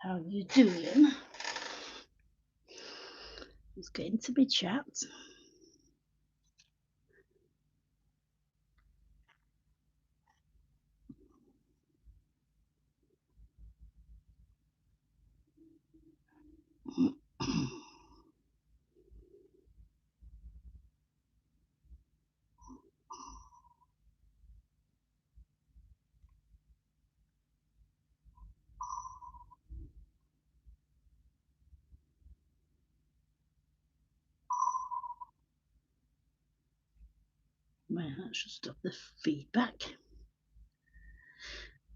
How you doing? Let's get into my chat. Right, that should stop the feedback.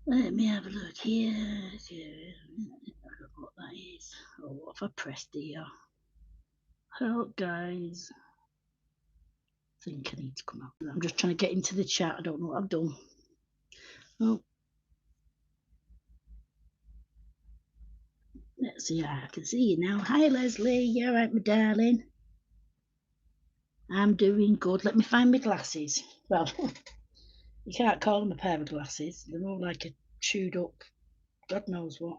Let me have a look here. I don't know what that is. Oh, what have I pressed here? Help, guys. I think I need to come out. I'm just trying to get into the chat. I don't know what I've done. Oh. Let's see. I can see you now. Hi, Leslie. You all right, my darling? I'm doing good. Let me find my glasses. Well, you can't call them a pair of glasses. They're more like a chewed up, God knows what.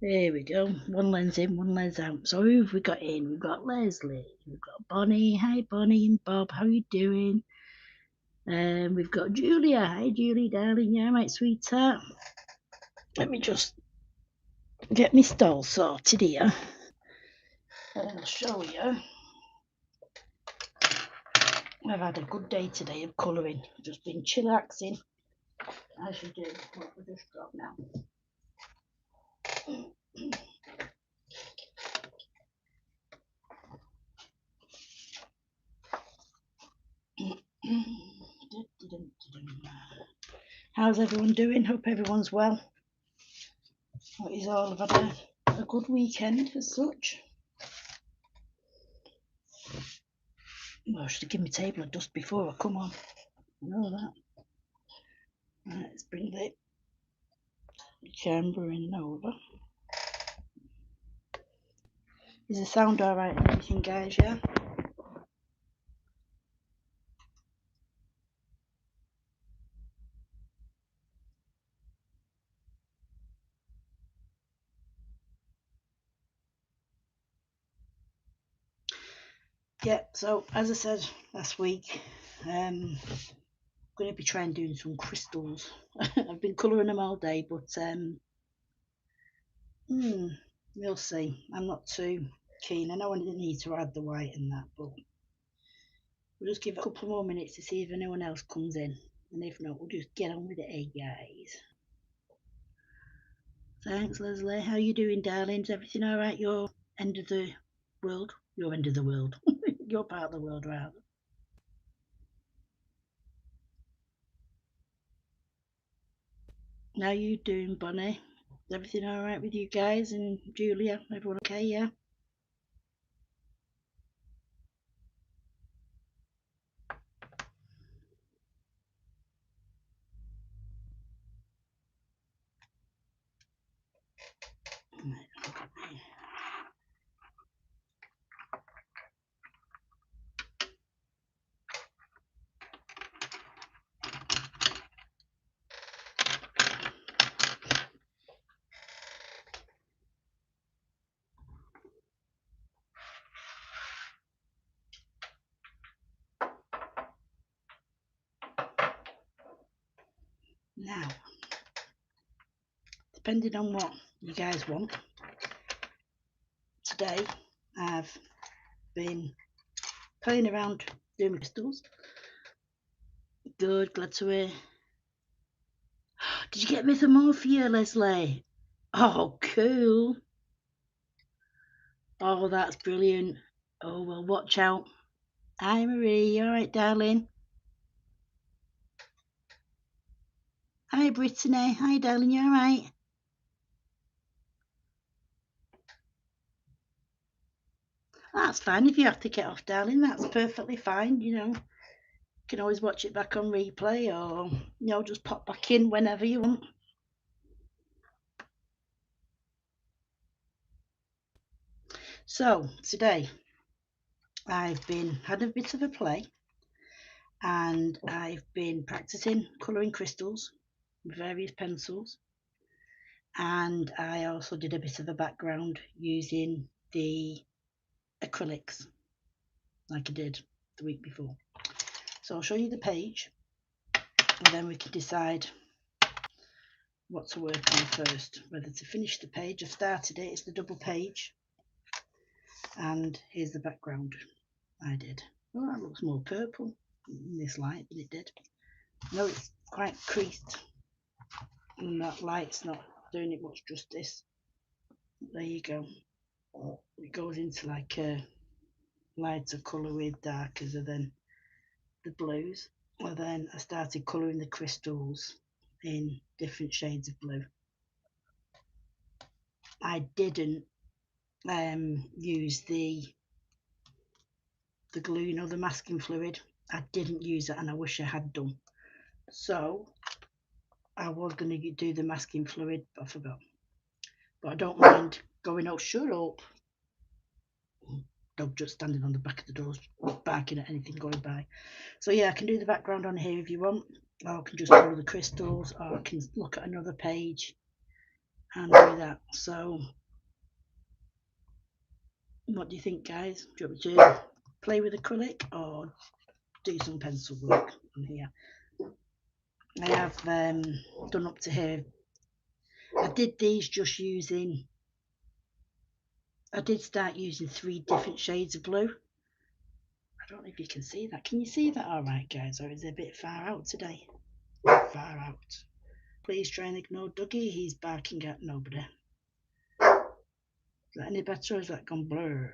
There we go. One lens in, one lens out. So who have we got in? We've got Leslie. We've got Bonnie. Hi, Bonnie and Bob. How you doing? We've got Julia. Hi, Julie, darling. Yeah, right, sweetheart. Let me just get my stall sorted here. And I'll show you. I've had a good day today of colouring. Just been chillaxing, as you do. What we just drop now. How's everyone doing? Hope everyone's well. Hope you all have had a good weekend as such. Well, I should have given my table a dust before I come on. I know that. Right, let's bring the camera in over. Is the sound alright and everything, guys? Yeah? Yeah, so as I said last week, I'm going to be trying doing some crystals. I've been colouring them all day, but we'll see. I'm not too keen. I know I need to add the white and that, but we'll just give it a couple more minutes to see if anyone else comes in. And if not, we'll just get on with it, eh, guys? Thanks, Leslie. How you doing, darlings? Everything all right? Your end of the world? Your end of the world. Your part of the world, rather. How you doing, Bonnie? Is everything all right with you guys and Julia? Everyone okay, yeah? Now, depending on what you guys want, today I've been playing around doing crystals. Good, glad to hear. Did you get Mythomorphia, Leslie? Oh, cool. Oh, that's brilliant. Oh, well, watch out. Hi, Marie. You all right, darling? Hi, Brittany. Hi, darling. You all right? That's fine. If you have to get off, darling, that's perfectly fine. You know, you can always watch it back on replay or, you know, just pop back in whenever you want. So, today I've been had a bit of a play and I've been practicing colouring crystals with various pencils, and I also did a bit of a background using the acrylics like I did the week before. So I'll show you the page and then we can decide what to work on first, whether to finish the page. I've started it, it's the double page, and here's the background I did. Oh, that looks more purple in this light than it did. No, it's quite creased and that light's not doing it much justice. There you go. It goes into like a lighter colour with darkers, and then the blues. And then I started colouring the crystals in different shades of blue. I didn't use the glue, you know, the masking fluid. I didn't use it and I wish I had done. So I was going to do the masking fluid, but I forgot. But I don't mind going, oh, shut up. Dog just standing on the back of the doors, barking at anything going by. So yeah, I can do the background on here if you want, or I can just follow the crystals, or I can look at another page and do that. So what do you think, guys? Do you want me to play with acrylic or do some pencil work on here? I have done up to here. I did these just using, I did start using 3 different shades of blue. I don't know if you can see that. Can you see that all right, guys, or is it a bit far out today? Far out. Please try and ignore Dougie, he's barking at nobody. Is that any better or has that gone blur?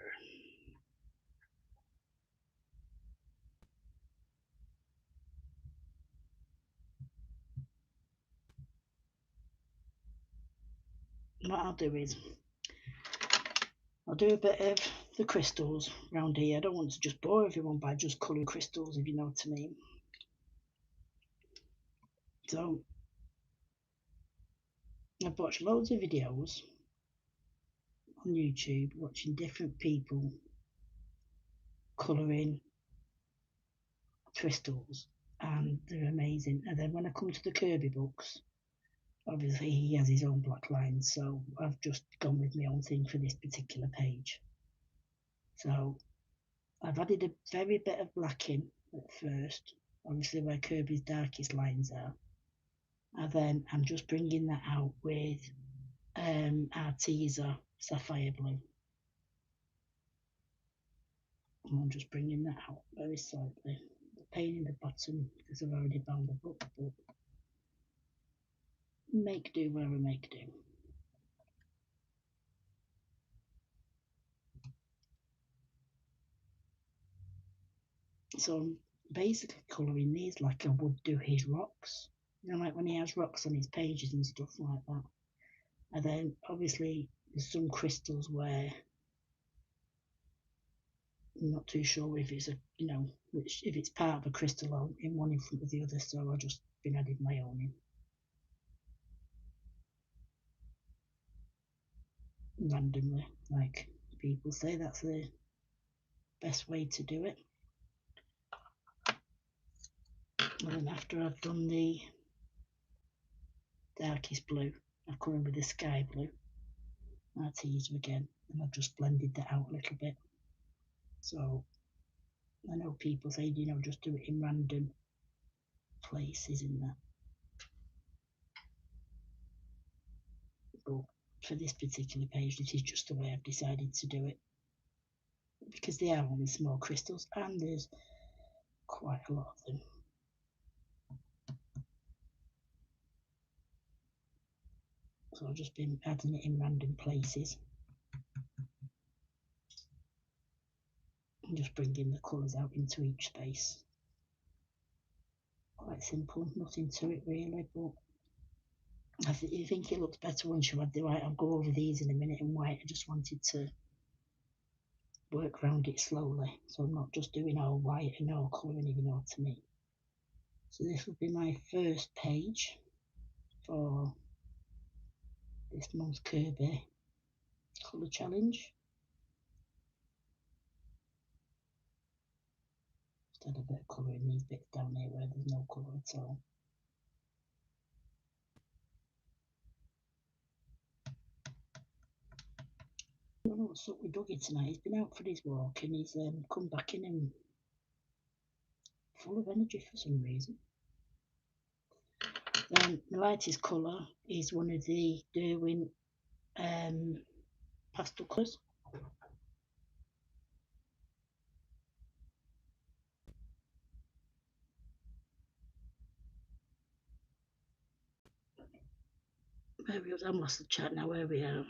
What I'll do is, I'll do a bit of the crystals around here. I don't want to just bore everyone by just colouring crystals, if you know what I mean. So, I've watched loads of videos on YouTube watching different people colouring crystals, and they're amazing. And then when I come to the Kerby books, obviously he has his own black lines, so I've just gone with my own thing for this particular page. So I've added a very bit of black in at first, obviously where Kerby's darkest lines are, and then I'm just bringing that out with Arteza Sapphire Blue. And I'm just bringing that out very slightly. The pain in the bottom because I've already bound the book, but make do where I make do. So I'm basically colouring these like I would do his rocks. You know, like when he has rocks on his pages and stuff like that. And then obviously there's some crystals where I'm not too sure if it's a, you know, which if it's part of a crystal or in one in front of the other, so I've just been adding my own in. Randomly, like people say that's the best way to do it. And then after I've done the darkest blue, I've come in with the sky blue. I teased again, and I've just blended that out a little bit. So I know people say, you know, just do it in random places in that. But for this particular page, this is just the way I've decided to do it, because they are only small crystals and there's quite a lot of them. So I've just been adding it in random places and just bringing the colours out into each space. Quite simple, nothing to it really, but I think it looks better once you add the white. I'll go over these in a minute in white. I just wanted to work around it slowly, so I'm not just doing all white and all colouring, if you know what I mean. So this will be my first page for this month's Kerby colour challenge. Just add a bit of colour in these bits down here where there's no colour at all. don't know what's up with Dougie tonight. He's been out for his walk and he's come back in and full of energy for some reason. The lightest colour is one of the Derwent pastel colours. Where we are, I'm lost the chat now. Where we are.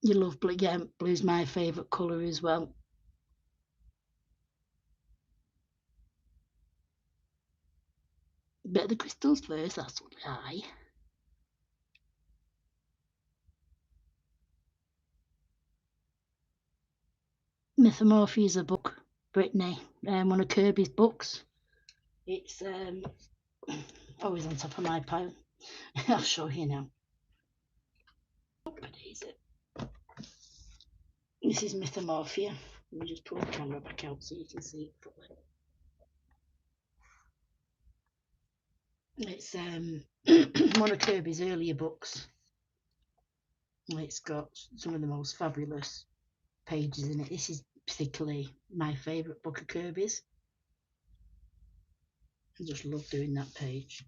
You love blue. Yeah, blue's my favourite colour as well. Bit of the crystals first. That's what I. Mythomorphia is a book, Brittany, one of Kerby's books. It's always on top of my pile. I'll show you now. This is Mythomorphia. Let me just pull the camera back out so you can see it properly. It's one of Kerby's earlier books. It's got some of the most fabulous pages in it. This is particularly my favourite book of Kerby's. I just love doing that page.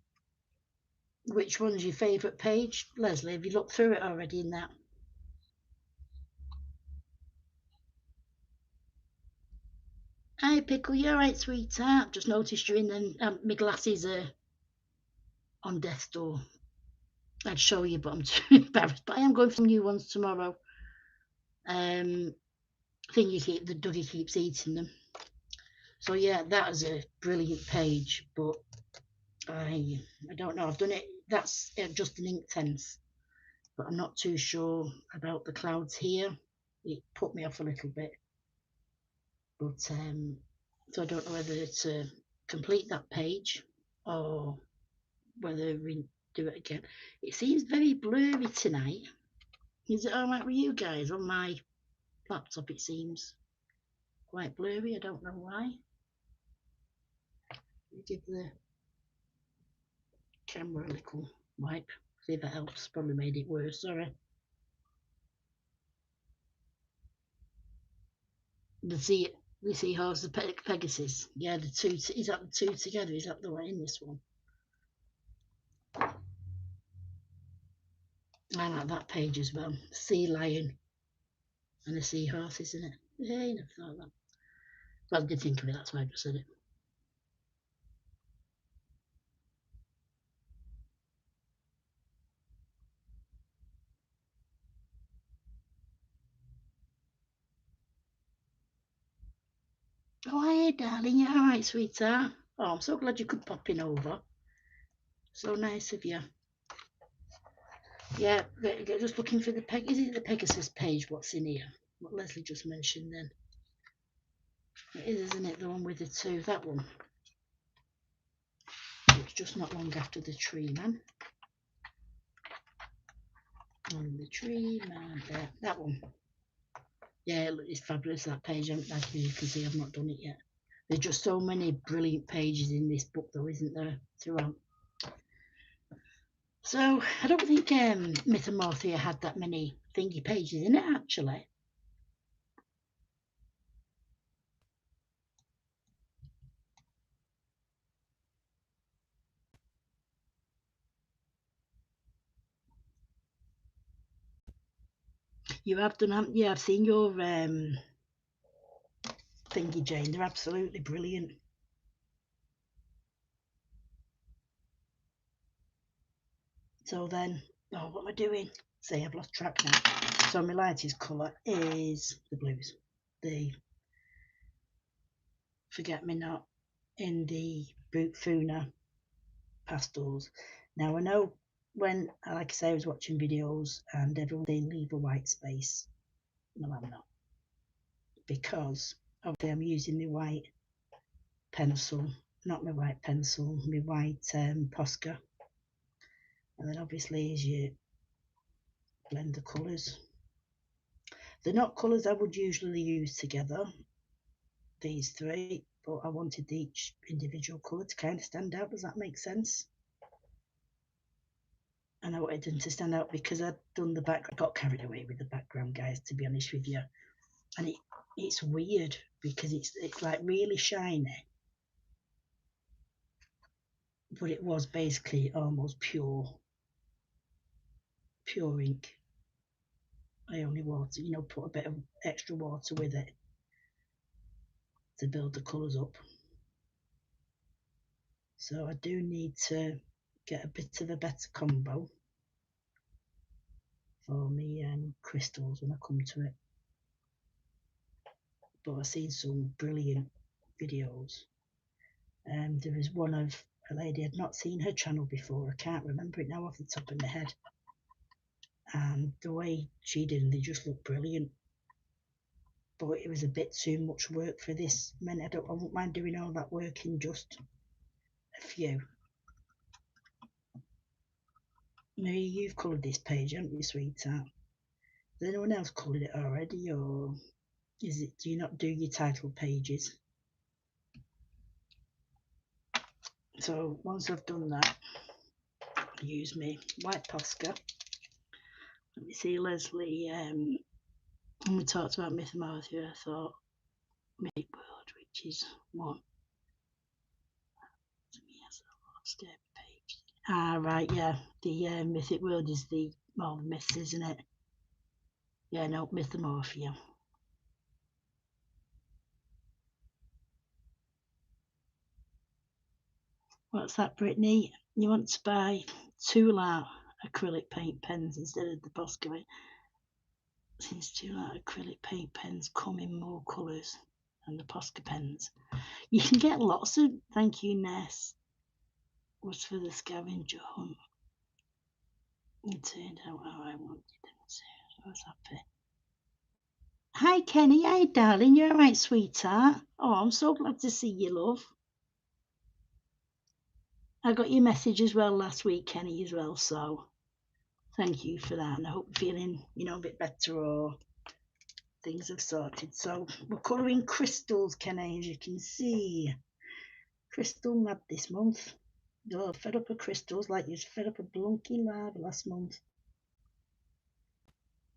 Which one's your favourite page, Leslie? Have you looked through it already in that? Hi, Pickle, you alright, sweetheart? Just noticed you're in them. My glasses are on death's door. I'd show you, but I'm too embarrassed. But I am going for some new ones tomorrow. The Dougie keeps eating them. So yeah, that is a brilliant page, but I don't know. I've done it. That's just an Inktense, but I'm not too sure about the clouds here. It put me off a little bit, but so I don't know whether to complete that page or whether we do it again. It seems very blurry tonight. Is it all right with you guys? On my laptop it seems quite blurry. I don't know why. Give the camera a little wipe, see if that helps. Probably made it worse, sorry. The seahorse, the Pegasus. Yeah, the two. Is that the two together? Is that the one in this one? I like that page as well. Sea lion and a seahorse, isn't it? Yeah, you never thought of that. Well, I did think of it. That's why I just said it. Oh, hey, darling. You all right, sweetheart? Oh, I'm so glad you could pop in over. So nice of you. Yeah, just looking for the is it the Pegasus page? What's in here? What Leslie just mentioned then. It is, isn't it? The one with the two. That one. It's just not long after the tree man. And the tree man there. That one. Yeah, it's fabulous, that page. As you can see, I've not done it yet. There's just so many brilliant pages in this book, though, isn't there, throughout? So, I don't think Mythomorphia had that many thingy pages in it, actually. You have done, haven't you? I've seen your thingy, Jane. They're absolutely brilliant. So then, oh, what am I doing? See, I've lost track now. So my lightest colour is the blues. The Forget-Me-Not in the Funa pastels. Now I know when, like I say, I was watching videos and everyone they leave a white space. No, I'm not, because obviously I'm using my white pencil, not my white pencil, my white Posca, and then obviously as you blend the colours, they're not colours I would usually use together, these three, but I wanted each individual colour to kind of stand out. Does that make sense? and I wanted them to stand out because I'd done the back. I got carried away with the background, guys, to be honest with you. And it's weird because it's like really shiny, but it was basically almost pure ink. I only water, put a bit of extra water with it to build the colours up. So I do need to get a bit of a better combo for me crystals when I come to it. But I've seen some brilliant videos. There was one of a lady, I'd not seen her channel before. I can't remember it now off the top of my head. And the way she did them, they just looked brilliant. But it was a bit too much work for this. I wouldn't mind doing all that work in just a few. Maybe you've coloured this page, haven't you, sweetheart? Has anyone else coloured it already, or do you not do your title pages? So once I've done that, I use my white Posca. Let me see, Leslie, when we talked about Mythomorphia, I thought Mythic World, which is one. Page. Ah, right, yeah. The Mythic World is the myths, isn't it? Yeah, no, Mythomorphia. What's that, Brittany? You want to buy 2 acrylic paint pens instead of the Posca? Since 2 acrylic paint pens come in more colours than the Posca pens. You can get lots of, thank you, Ness. Was for the scavenger hunt. It turned out how I wanted them to. I was happy. Hi, Kenny. Hi, darling. You all right, sweetheart? Oh, I'm so glad to see you, love. I got your message as well last week, Kenny, as well. So thank you for that. And I hope you're feeling, a bit better or things have sorted. So we're colouring crystals, Kenny, as you can see. Crystal mad this month. You're fed up of crystals like you fed up of blunky lava last month.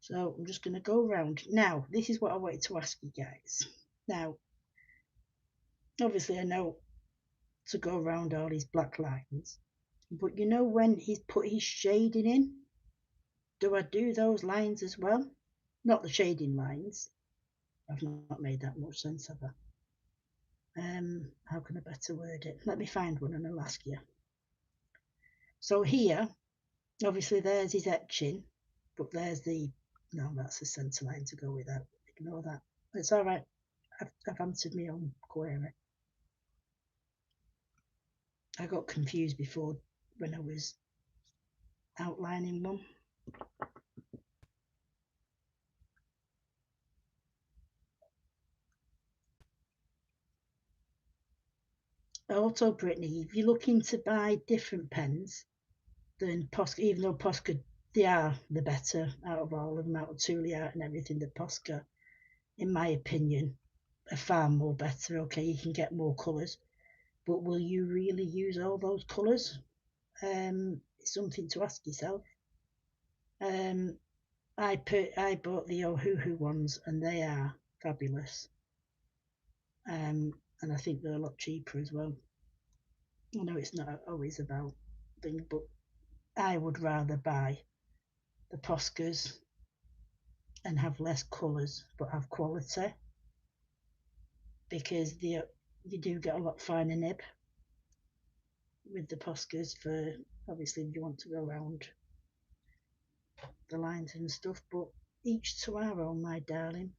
So I'm just going to go around. Now, this is what I wanted to ask you guys. Now, obviously I know to go around all these black lines, but when he's put his shading in, do I do those lines as well? Not the shading lines. I've not made that much sense, have I? How can I better word it? Let me find one and I'll ask you. So here, obviously there's his etching, but there's no, that's the centre line to go with that. Ignore that. It's all right. I've answered my own query. I got confused before when I was outlining one. Also, Brittany, if you're looking to buy different pens than Posca, even though Posca, they are the better out of all of them, out of Tulia Art and everything, the Posca, in my opinion, are far more better. Okay, you can get more colours, but will you really use all those colours? It's something to ask yourself. I bought the Ohuhu ones and they are fabulous. And I think they're a lot cheaper as well. I know it's not always about things, but I would rather buy the Poscas and have less colours but have quality, because you do get a lot finer nib with the Poscas, for obviously if you want to go around the lines and stuff, but each to our own, my darling.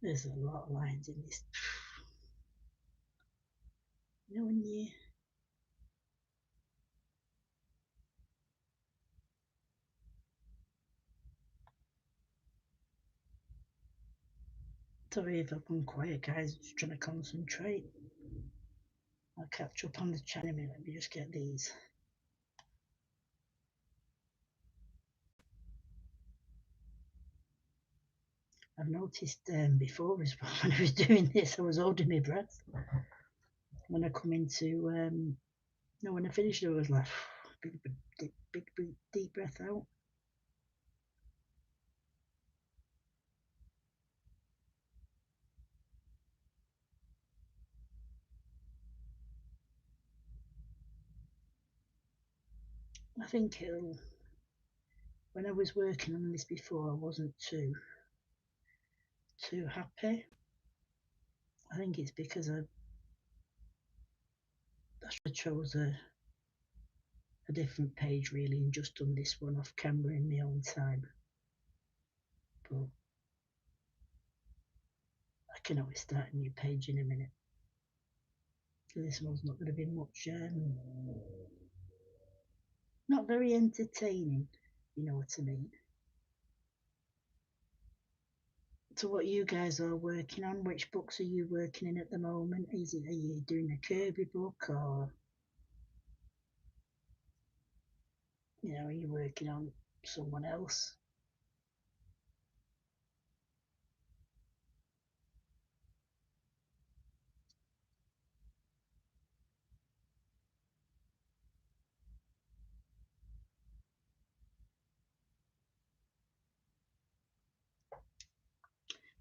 There's a lot of lines in this. When you Sorry if I've gone quiet, guys. Just trying to concentrate. I'll catch up on the chat in a minute. Let me just get these. I've noticed before as well when I was doing this, I was holding my breath. When I come into, when I finished, I was like, big deep breath out. I think when I was working on this before, I wasn't too happy. I think it's because I chose a different page really and just done this one off camera in my own time. But I can always start a new page in a minute. This one's not going to be much, not very entertaining, you know what I mean. So what you guys are working on, which books are you working in at the moment? Are you doing a Kerby book, or are you working on someone else?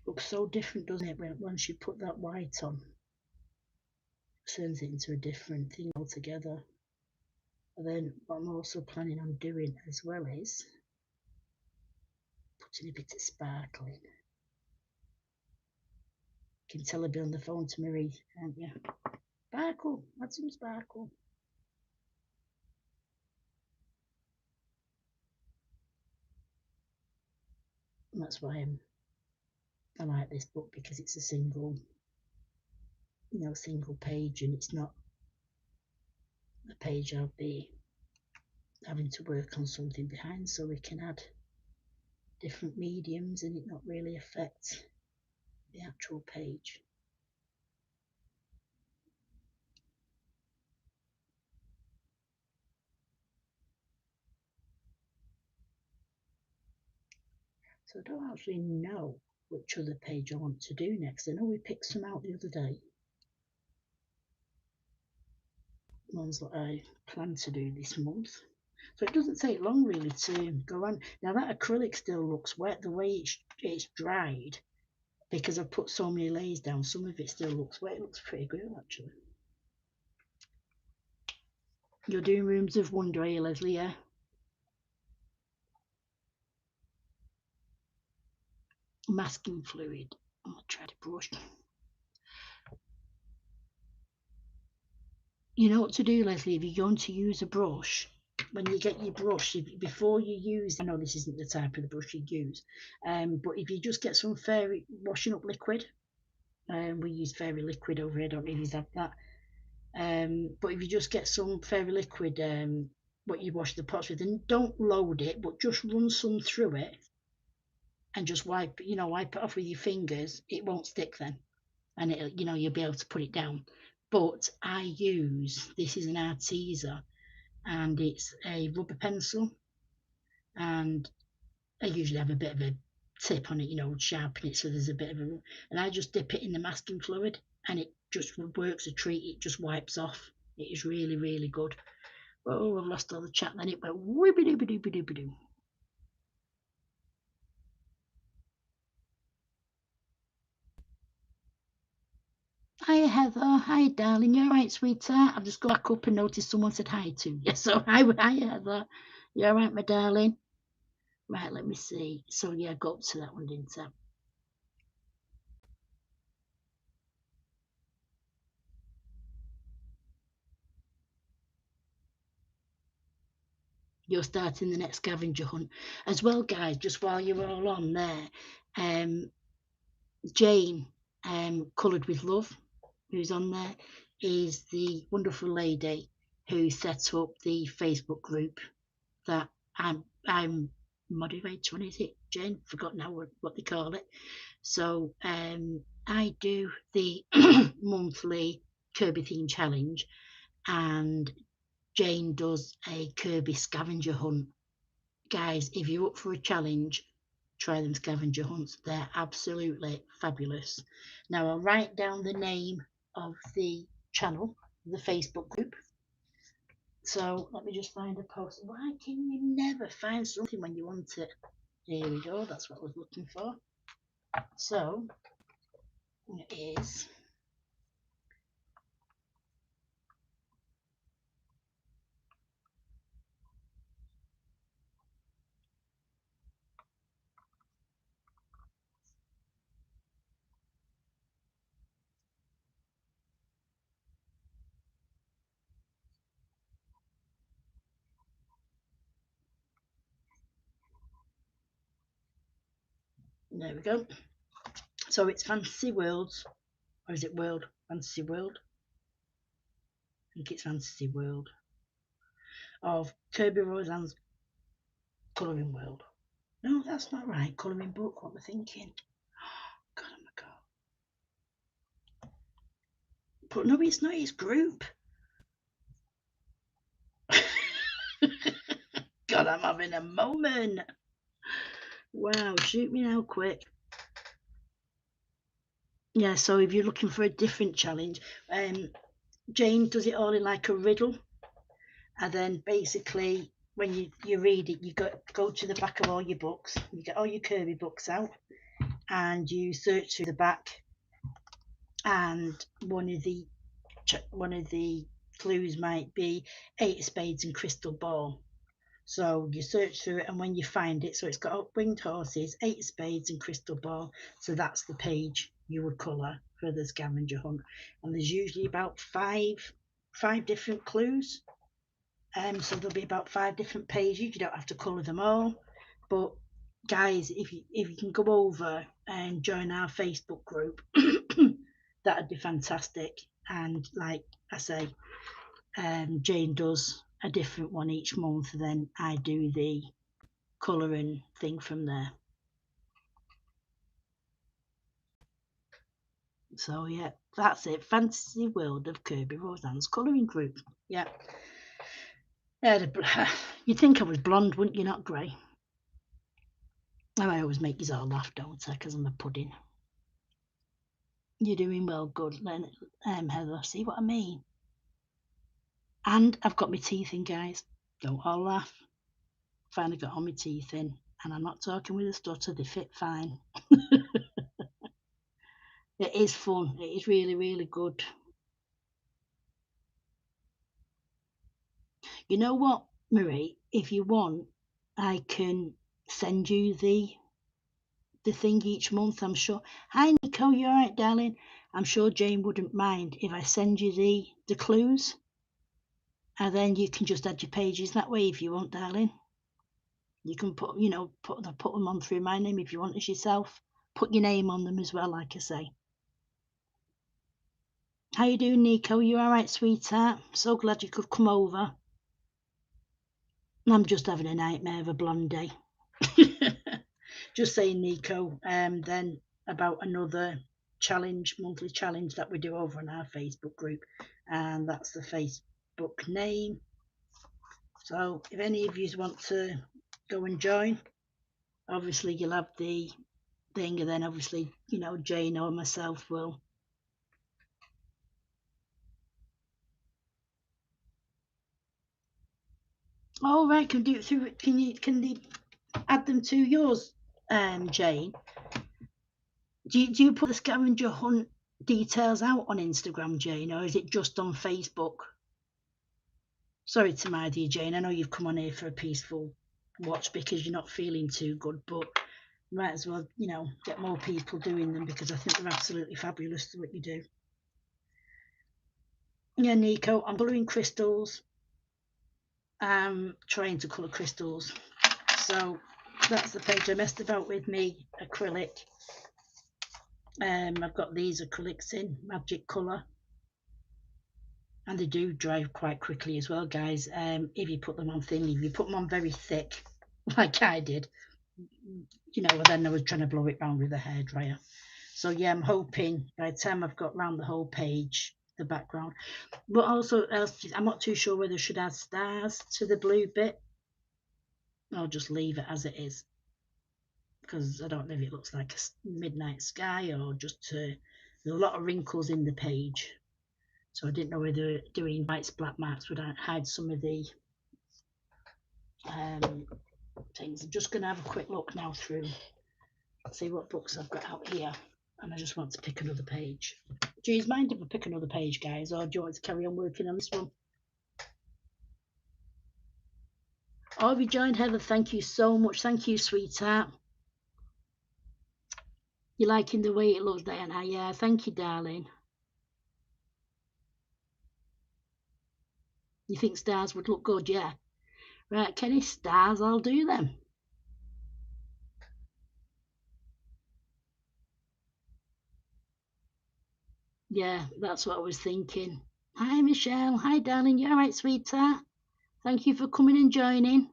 Looks so different, doesn't it, when once you put that white on? Turns it into a different thing altogether. And then what I'm also planning on doing as well is putting a bit of sparkle in. You can tell I'll be on the phone to Marie, can't you? Sparkle, add some sparkle. And that's why I like this book, because it's a single page, and it's not a page I'll be having to work on something behind, so we can add different mediums and it not really affect the actual page. So I don't actually know which other page I want to do next. I know we picked some out the other day, ones that I plan to do this month. So it doesn't take long really to go on. Now that acrylic still looks wet, the way it's dried, because I've put so many layers down, some of it still looks wet. It looks pretty good actually. You're doing Rooms of Wonder, are you, Leslie? Yeah. Masking fluid. I'm gonna try to brush. You know what to do, Leslie, if you're going to use a brush, when you get your brush, before you use, I know this isn't the type of the brush you use, but if you just get some fairy washing up liquid, we use fairy liquid over here, I don't know if you have that, but if you just get some fairy liquid, what you wash the pots with, and don't load it, but just run some through it, and just wipe it off with your fingers, it won't stick then, and you'll be able to put it down. But this is an Arteza, and it's a rubber pencil, and I usually have a bit of a tip on it, sharpen it so there's a bit of a, and I just dip it in the masking fluid and it just works a treat. It just wipes off. It is really, really good. Oh, I've lost all the chat then. It went whippy-doo-ba-doo-ba-doo-ba-doo. Hi Heather, hi darling, you alright sweetheart? I've just got back up and noticed someone said hi to you. So hi Heather, you alright my darling? Right, let me see. So yeah, I got to that one, didn't I? You're starting the next scavenger hunt as well, guys. Just while you're all on there, Jane, Coloured with Love, who's on there, is the wonderful lady who set up the Facebook group that I'm moderator on, is it, Jane? Forgotten now what they call it. So I do the monthly Kirby theme challenge, and Jane does a Kirby scavenger hunt. Guys, if you're up for a challenge, try them scavenger hunts. They're absolutely fabulous. Now I'll write down the name of the channel, the Facebook group. So let me just find a post. Why can you never find something when you want it? Here we go. That's what I was looking for. So it is. There we go. So it's Fantasy Worlds, or is it World? Fantasy World? I think it's Fantasy World of Kerby Rosanes Colouring World. No, that's not right. Colouring book. What am I thinking? God, oh my God. But no, it's not his group. God, I'm having a moment. Wow, shoot me now, quick. Yeah, so if you're looking for a different challenge, Jane does it all in like a riddle, and then basically when you read it, you go to the back of all your books, you get all your Kirby books out, and you search through the back, and one of the clues might be 8 of spades and crystal ball. So you search through it, and when you find it, so it's got winged horses, 8 of spades and crystal ball, so that's the page you would colour for the scavenger hunt. And there's usually about five different clues, so there'll be about 5 different pages. You don't have to colour them all, but guys, if you can go over and join our Facebook group, that'd be fantastic. And like I say, Jane does a different one each month, then I do the colouring thing from there. So yeah, that's it. Fantasy World of Kerby Rosanes Colouring Group. Yeah. You'd think I was blonde, wouldn't you? Not grey. I always make you all laugh, don't I? Because I'm a pudding. You're doing well, good, Heather. See what I mean? And I've got my teeth in, guys. Don't all laugh. Finally got all my teeth in, and I'm not talking with a stutter. They fit fine. It is fun. It is really, really good. You know what, Marie? If you want, I can send you the thing each month. I'm sure. Hi, Nico. You all right, darling? I'm sure Jane wouldn't mind if I send you the clues, and then you can just add your pages that way if you want, darling. You can put them on through my name if you want as yourself. Put your name on them as well, like I say. How you doing, Nico? You all right, sweetheart? So glad you could come over. I'm just having a nightmare of a blonde day. Just saying, Nico, then about another challenge, monthly challenge that we do over on our Facebook group, and that's the Facebook name. So if any of you want to go and join, obviously you'll have the thing, and then obviously, Jane or myself will. Oh right, can do it through. Can they add them to yours, Jane? Do you put the scavenger hunt details out on Instagram, Jane, or is it just on Facebook? Sorry to mind you, Jane. I know you've come on here for a peaceful watch because you're not feeling too good, but might as well, get more people doing them because I think they're absolutely fabulous to what you do. Yeah, Nico, I'm colouring crystals. I'm trying to colour crystals. So that's the page. I messed about with me acrylic. I've got these acrylics in magic colour, and they do dry quite quickly as well, guys. If you put them on thin, if you put them on very thick, like I did. You know, and then I was trying to blow it round with a hairdryer. So yeah, I'm hoping by the time I've got round the whole page, the background. But also, I'm not too sure whether I should add stars to the blue bit or just leave it as it is, because I don't know if it looks like a midnight sky or just there's a lot of wrinkles in the page. So I didn't know whether doing white splat marks would hide some of the things. I'm just going to have a quick look now through, see what books I've got out here. And I just want to pick another page. Do you mind if I pick another page, guys, or do you want to carry on working on this one? Oh, you joined, Heather. Thank you so much. Thank you, sweetheart. You liking the way it looks, Diana? Yeah, thank you, darling. You think stars would look good? Yeah. Right, Kenny, stars, I'll do them. Yeah, that's what I was thinking. Hi, Michelle. Hi, darling. You all right, sweetheart? Thank you for coming and joining.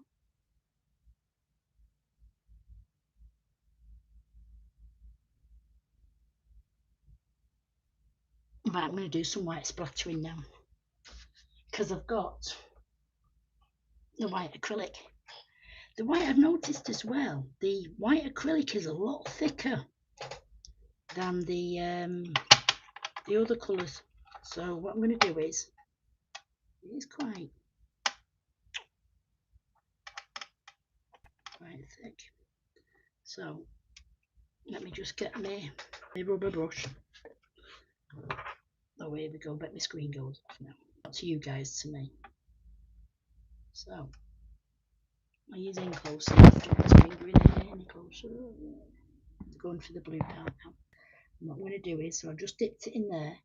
Right, I'm going to do some white splattering now, because I've got the white acrylic. The white, I've noticed as well, the white acrylic is a lot thicker than the other colours. So what I'm going to do is, it's quite thick. So let me just get my rubber brush. Oh, here we go. Bet my screen goes off now. Not to you guys, to me. So I use in closer. Don't put my finger in any closer. Going for the blue part now. And what I'm going to do is, so I've just dipped it in there.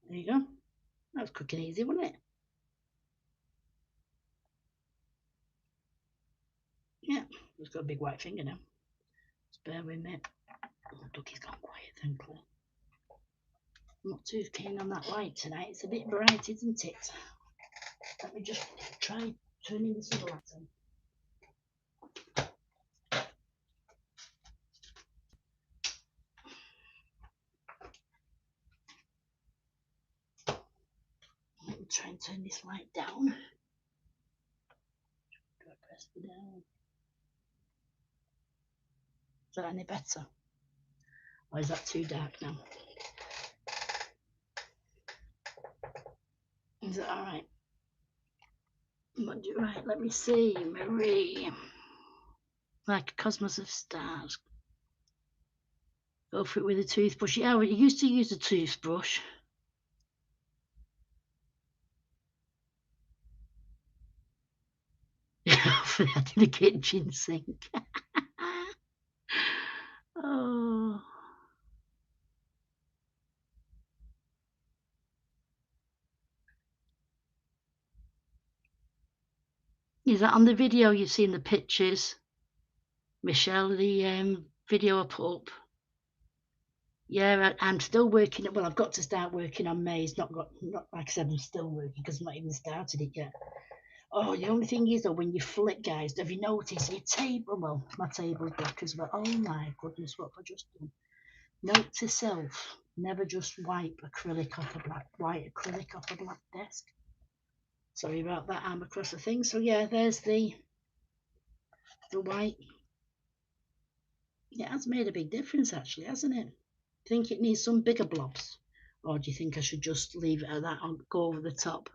There you go. That was quick and easy, wasn't it? Yeah, just got a big white finger now. Just bear with me. Oh, Ducky's gone quiet, thankfully. I'm not too keen on that light tonight. It's a bit bright, isn't it? Let me just try turning this other light on. Let me try and turn this light down. Do I press it down? Is that any better? Or is that too dark now? Is that alright? Right, let me see. Marie. Like a cosmos of stars. Go for it with a toothbrush. Yeah, we used to use a toothbrush. For that in the kitchen sink. Oh. Is that on the video you've seen the pictures? Michelle, the video I put up. Yeah, I'm still working. Well, I've got to start working on May. It's not like I said, I'm still working because I've not even started it yet. Oh, the only thing is though, when you flick, guys, have you noticed your table? Well, my table's black as well. Oh my goodness, what have I just done? Note to self: never just wipe acrylic off a white acrylic off a black desk. Sorry about that arm across the thing. So yeah, there's the white. It has made a big difference actually, hasn't it? Think it needs some bigger blobs, or do you think I should just leave it at that and go over the top?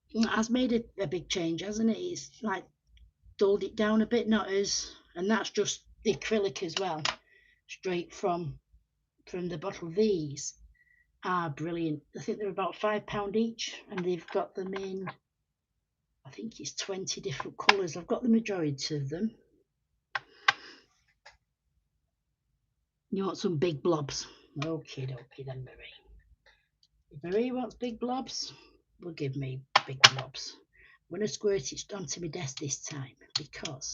It has made a big change, hasn't it? It's like dulled it down a bit, not as, and that's just the acrylic as well, straight from the bottle. These are brilliant. I think they're about £5 each, and they've got them in, I think it's 20 different colours. I've got the majority of them. You want some big blobs? Okay, then, Marie. If Marie wants big blobs, we'll give me big blobs. I'm going to squirt it onto my desk this time because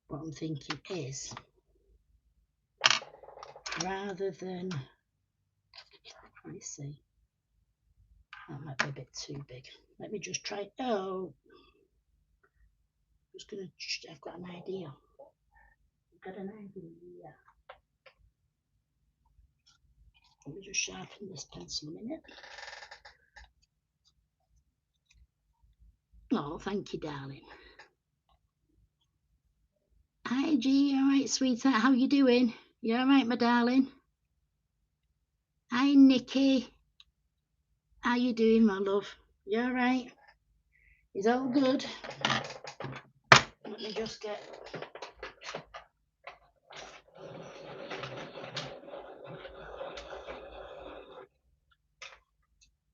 what I'm thinking is rather than, let me see, that might be a bit too big. Let me just try. Oh, just gonna. I've got an idea. Let me just sharpen this pencil a minute. Oh, thank you, darling. Hi, G. You all right, sweetheart? How you doing? You all right, my darling? Hi, Nikki. How you doing, my love? You all right? Is all good? Let me just get.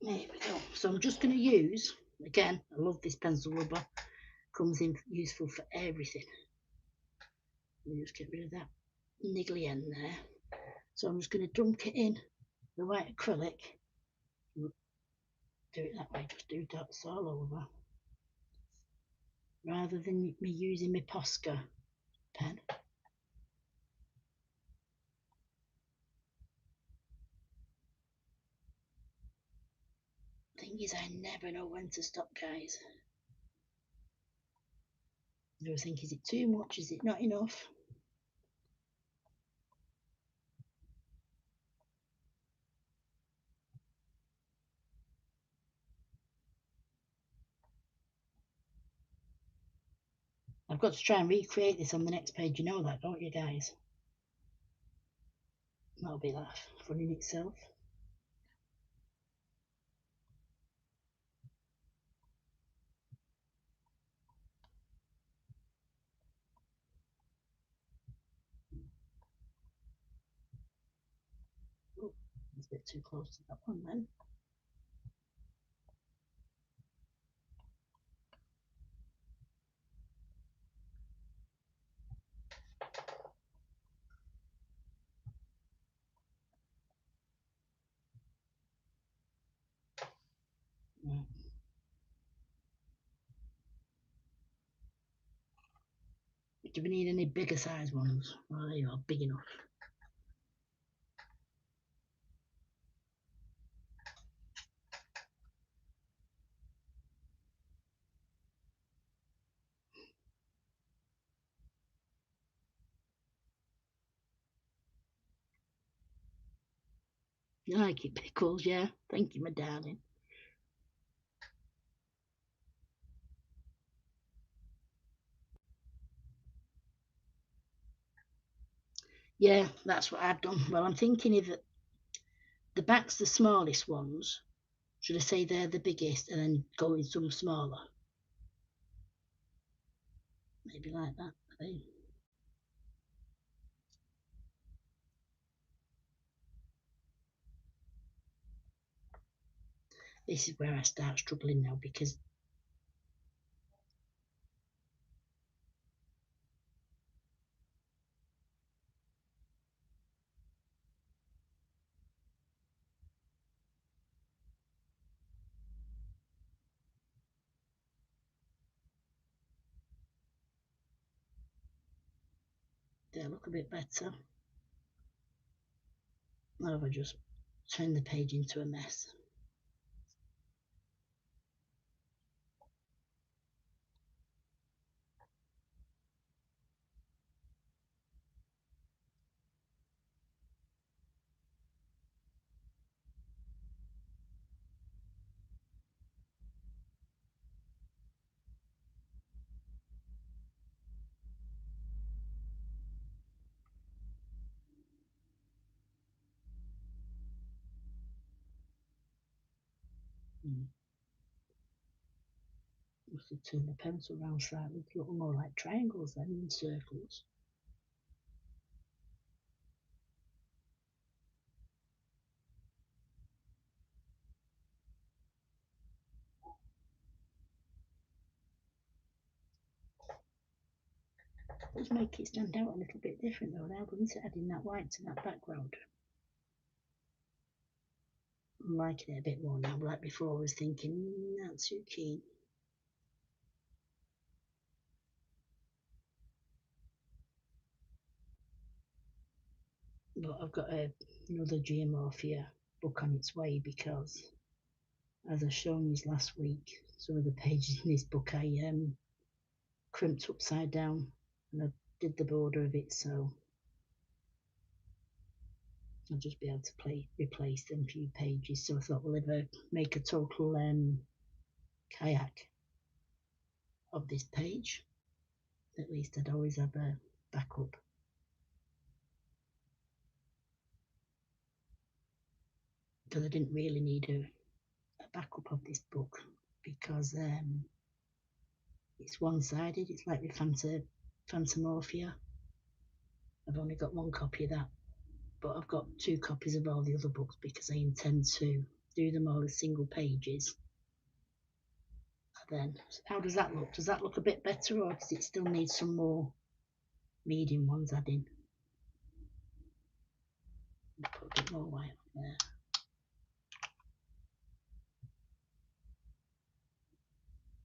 There we go. So I'm just going to use, again, I love this pencil rubber. Comes in useful for everything. Let me just get rid of that niggly end there. So I'm just going to dunk it in the white acrylic. Do it that way, just do dots all over. Rather than me using my Posca pen. Thing is, I never know when to stop, guys. I think, is it too much? Is it not enough? I've got to try and recreate this on the next page. You know that, don't you, guys? That'll be laugh fun in itself. Oh, it's a bit too close to that one then. Right. Do we need any bigger size ones? Oh, there you are, big enough. You like it, Pickles? Yeah. Thank you, my darling. Yeah, that's what I've done. Well, I'm thinking if the back's the smallest ones, should I say they're the biggest and then go in some smaller? Maybe like that, I think. This is where I start struggling now because they look a bit better. Now if I just turn the page into a mess. Must have turned the pencil around slightly to look more like triangles than circles. Does make it stand out a little bit different though now, doesn't it, adding that white to that background? I'm liking it a bit more now, like before I was thinking, not too keen. But I've got another Geomorphia book on its way because, as I shown you last week, some of the pages in this book I crimped upside down and I did the border of it, so I'll just be able to replace them few pages. So I thought we'll ever make a total kayak of this page. At least I'd always have a backup. Because I didn't really need a backup of this book because it's one-sided. It's like with Phantomorphia. I've only got one copy of that, but I've got 2 copies of all the other books because I intend to do them all as single pages. And then, how does that look? Does that look a bit better, or does it still need some more medium ones adding? Put a bit more white on there.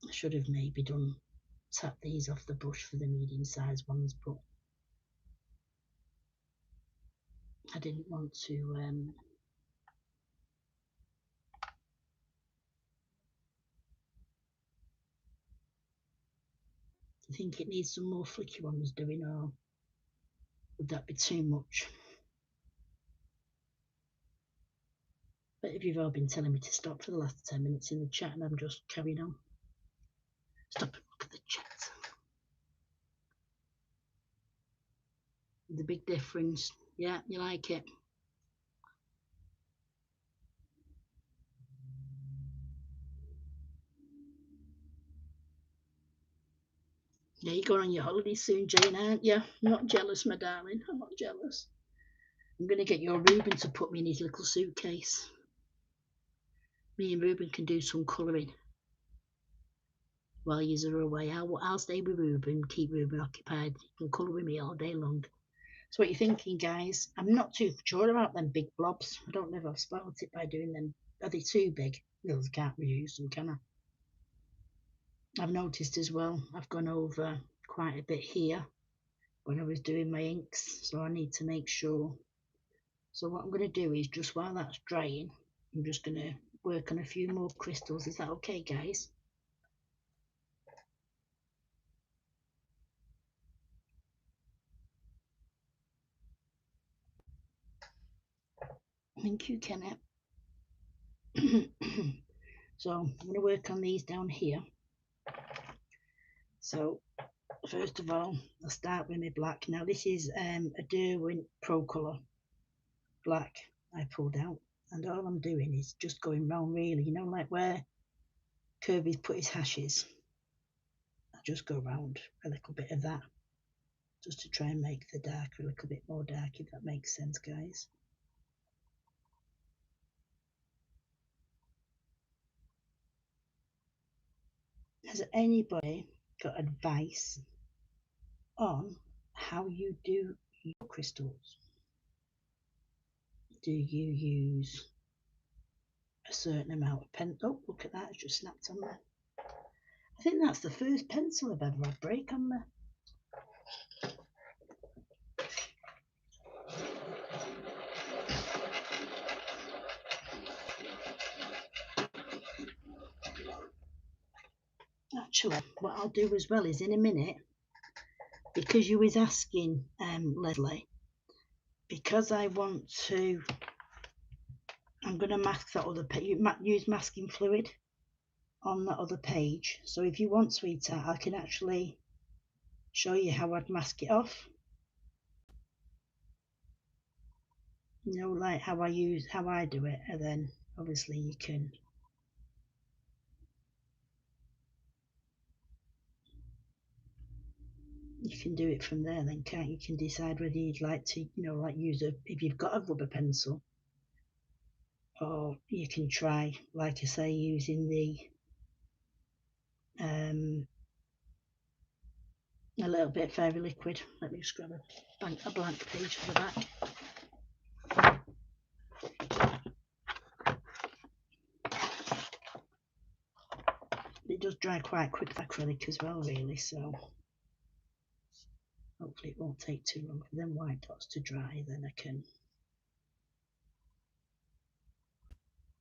I should have maybe tap these off the brush for the medium sized ones, but I didn't want to I think it needs some more flicky ones doing, or would that be too much? But if you've all been telling me to stop for the last 10 minutes in the chat and I'm just carrying on. Stop and look at the chat. The big difference. Yeah, you like it. Yeah, you're going on your holiday soon, Jane, aren't you? I'm not jealous, my darling. I'm not jealous. I'm going to get your Reuben to put me in his little suitcase. Me and Reuben can do some colouring while you're away. I'll stay with Reuben, keep Reuben occupied. He can colour with me all day long. So what are you thinking, guys? I'm not too sure about them big blobs. I don't know if I've spoiled it by doing them. Are they too big? No, I can't reuse them, can I? I've noticed as well, I've gone over quite a bit here when I was doing my inks, so I need to make sure. So what I'm going to do is, just while that's drying, I'm just going to work on a few more crystals. Is that okay, guys? Thank you, Kenneth. So I'm going to work on these down here. So first of all, I'll start with my black. Now this is a Derwent Pro Colour black I pulled out, and all I'm doing is just going round, really, you know, like where Kerby's put his hashes. I just go round a little bit of that just to try and make the dark a little bit more dark, if that makes sense, guys. Has anybody got advice on how you do your crystals? Do you use a certain amount of pen? Oh, look at that, it's just snapped on there. I think that's the first pencil I've ever had break on there. Actually, what I'll do as well is in a minute, because you was asking, Leslie, because I want to, I'm going to mask that other page, use masking fluid on that other page. So if you want, sweetheart, I can actually show you how I'd mask it off. You know, like how I do it, and then obviously you can do it from there then, can't you? You can decide whether you'd like to, you know, like use if you've got a rubber pencil, or you can try, like I say, using the a little bit of fairy liquid. Let me just grab a blank page for the back. It does dry quite quick, acrylic as well, really, so hopefully it won't take too long for them white dots to dry. Then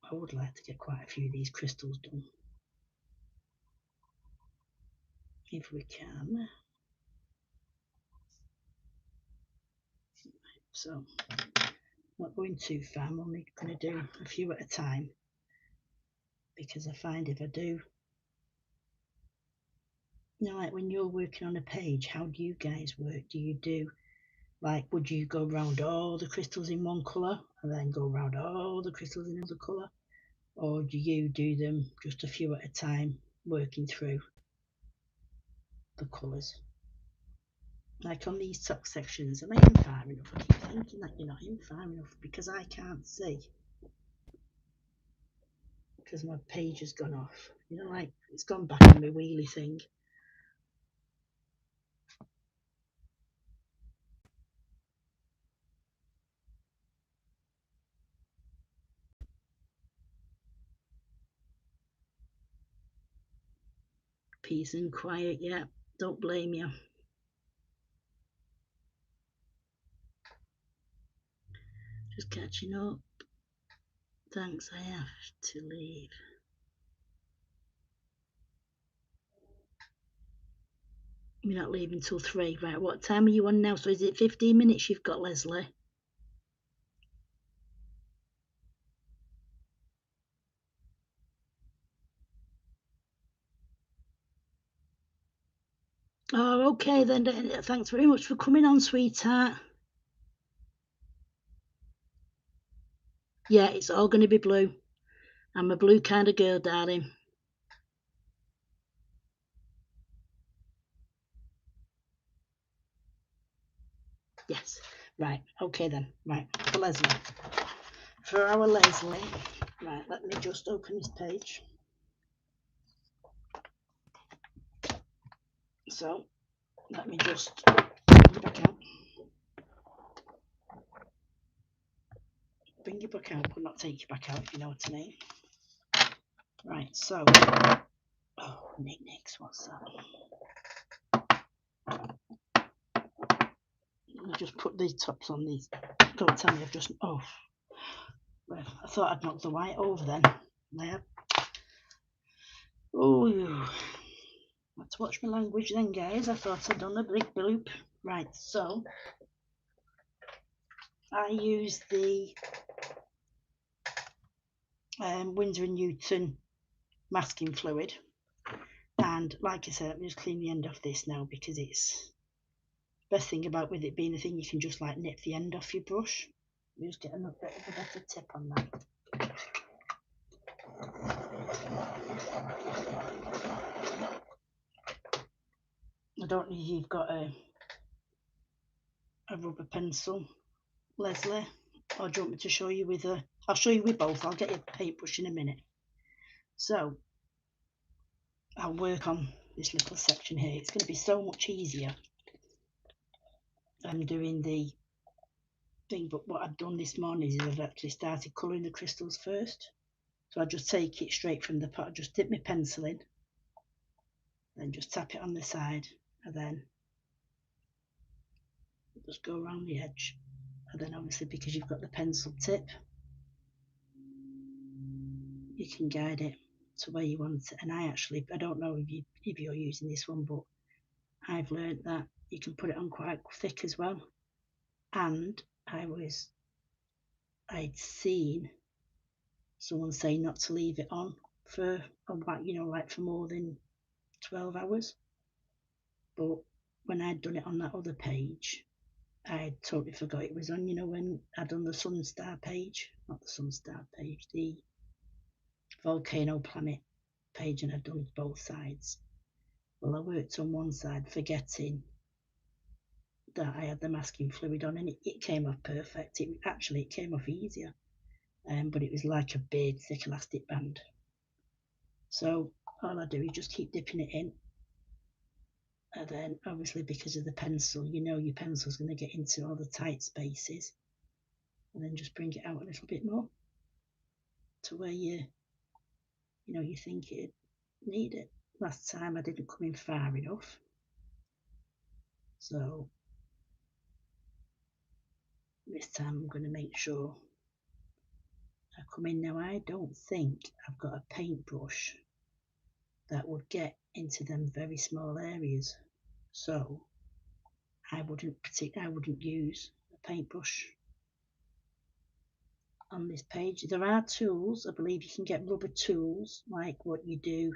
I would like to get quite a few of these crystals done, if we can. So, not going too far, I'm only going to do a few at a time, because I find if I do, you know, like when you're working on a page, how do you guys work? Do you do, like, would you go around all the crystals in one colour and then go around all the crystals in another colour? Or do you do them just a few at a time, working through the colours? Like on these top sections, am I in far enough? I keep thinking that you're not in far enough because I can't see. Because my page has gone off. You know, like it's gone back on my wheelie thing. Peace and quiet, yeah. Don't blame you. Just catching up. Thanks, I have to leave. You're not leaving till 3, right? What time are you on now? So is it 15 minutes you've got, Leslie? Oh, okay then. Thanks very much for coming on, sweetheart. Yeah, it's all going to be blue. I'm a blue kind of girl, darling. Yes. Right. Okay then. Right. For Leslie. For our Leslie. Right. Let me just open this page. So, let me just bring you back out. Bring you back out, but not take you back out, if you know what I mean. Right. So, oh, knickknacks. What's that? Let me just put these tops on these. Don't tell me I've just. Oh. Well, I thought I'd knocked the white over then. There. Oh, let's watch my language then, guys. I thought I'd done a big bloop. Right, so I use the Winsor & Newton masking fluid, and like I said, let me just clean the end off this now, because it's best thing about with it being a thing you can just like nip the end off your brush. Let me just get a bit of a better tip on that. I don't know if you've got a rubber pencil, Leslie, or do you want me to show you with a... I'll show you with both. I'll get your paintbrush in a minute. So I'll work on this little section here. It's going to be so much easier than doing the thing, but what I've done this morning is I've actually started colouring the crystals first. So I just take it straight from the pot, just dip my pencil in, then just tap it on the side, and then just go around the edge. And then obviously, because you've got the pencil tip, you can guide it to where you want it. And I don't know if you're using this one, but I've learned that you can put it on quite thick as well. And I'd seen someone say not to leave it on for a while, you know, like for more than 12 hours. But when I'd done it on that other page, I totally forgot it was on, you know, when I'd done the Sunstar page, not the Sunstar page, the Volcano Planet page, and I'd done both sides. Well, I worked on one side forgetting that I had the masking fluid on, and it came off perfect. It came off easier, but it was like a big thick elastic band. So all I do is just keep dipping it in, And then obviously because of the pencil, you know your pencil's going to get into all the tight spaces. And then just bring it out a little bit more to where you think it need it. Last time I didn't come in far enough. So this time I'm going to make sure I come in. Now I don't think I've got a paintbrush that would get into them very small areas. So I wouldn't use a paintbrush on this page. There are tools. I believe you can get rubber tools like what you do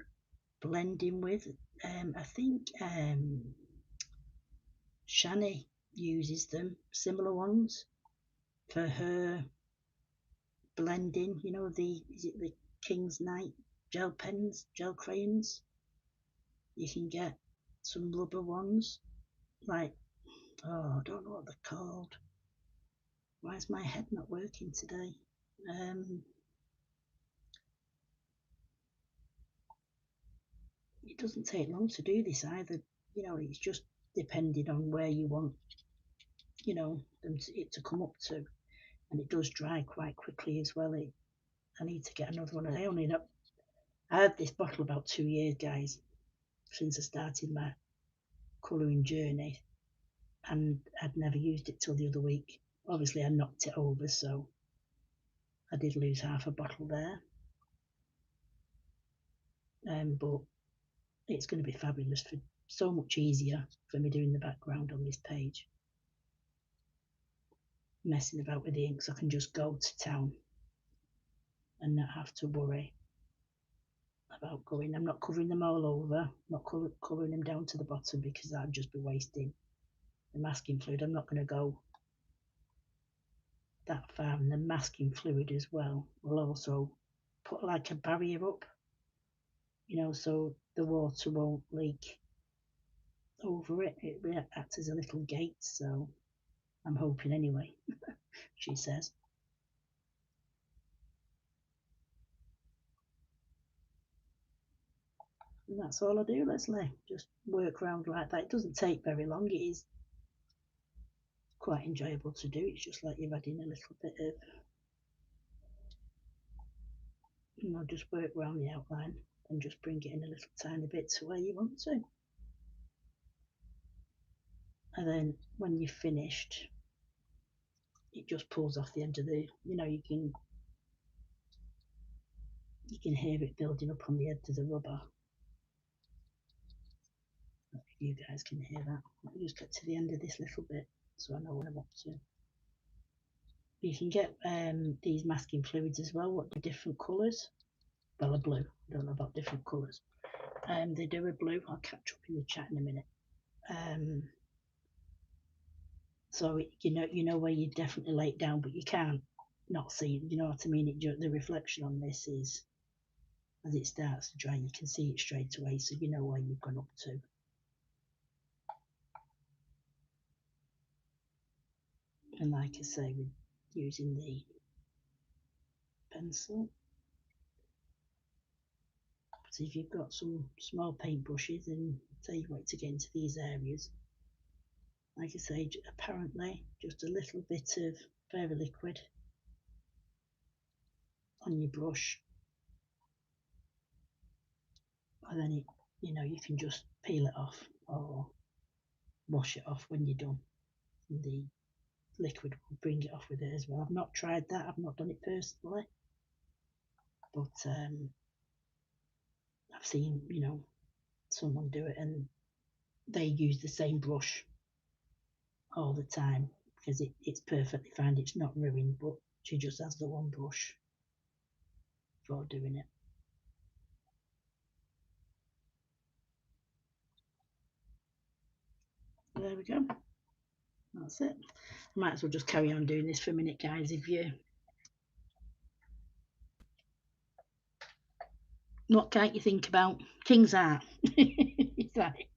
blending with. I think Shani uses them, similar ones, for her blending. You know, is it the King's Knight gel pens, gel crayons? You can get some rubber ones, like, oh, I don't know what they're called. Why is my head not working today? It doesn't take long to do this either. You know, it's just depending on where you want, it to come up to. And it does dry quite quickly as well. I need to get another one. I had this bottle about 2 years, guys, since I started my colouring journey, and I'd never used it till the other week. Obviously I knocked it over, so I did lose half a bottle there. But it's going to be fabulous, for so much easier for me doing the background on this page. Messing about with the inks, I can just go to town and not have to worry about going. I'm not covering them all over, not colouring them down to the bottom, because that'd just be wasting the masking fluid. I'm not going to go that far, and the masking fluid as well will also put like a barrier up, so the water won't leak over it. It acts as a little gate, so I'm hoping anyway. She says. And that's all I do, Leslie. Just work around like that. It doesn't take very long. It is quite enjoyable to do. It's just like you're adding a little bit of, just work around the outline and just bring it in a little tiny bit to where you want to. And then when you've finished, it just pulls off the end of the, you can hear it building up on the edge of the rubber. If you guys can hear that. Let me just get to the end of this little bit so I know what I'm up to. You can get these masking fluids as well. What, the different colours? Well, a blue. I don't know about different colours. They do a blue. I'll catch up in the chat in a minute. So you know where you definitely lay it down, but you can't not see. You know what I mean? The reflection on this is, as it starts to dry, you can see it straight away, so you know where you've gone up to. And like I say, with using the pencil. So if you've got some small paintbrushes, and tell you what, to get into these areas, like I say, apparently just a little bit of fairy liquid on your brush, and then you can just peel it off or wash it off when you're done. And the liquid will bring it off with it as well. I've not tried that. I've not done it personally, but I've seen someone do it, and they use the same brush all the time because it's perfectly fine. It's not ruined, but she just has the one brush for doing it. There we go. That's it. I might as well just carry on doing this for a minute, guys. If you, what can't you think about? King's Art. Right.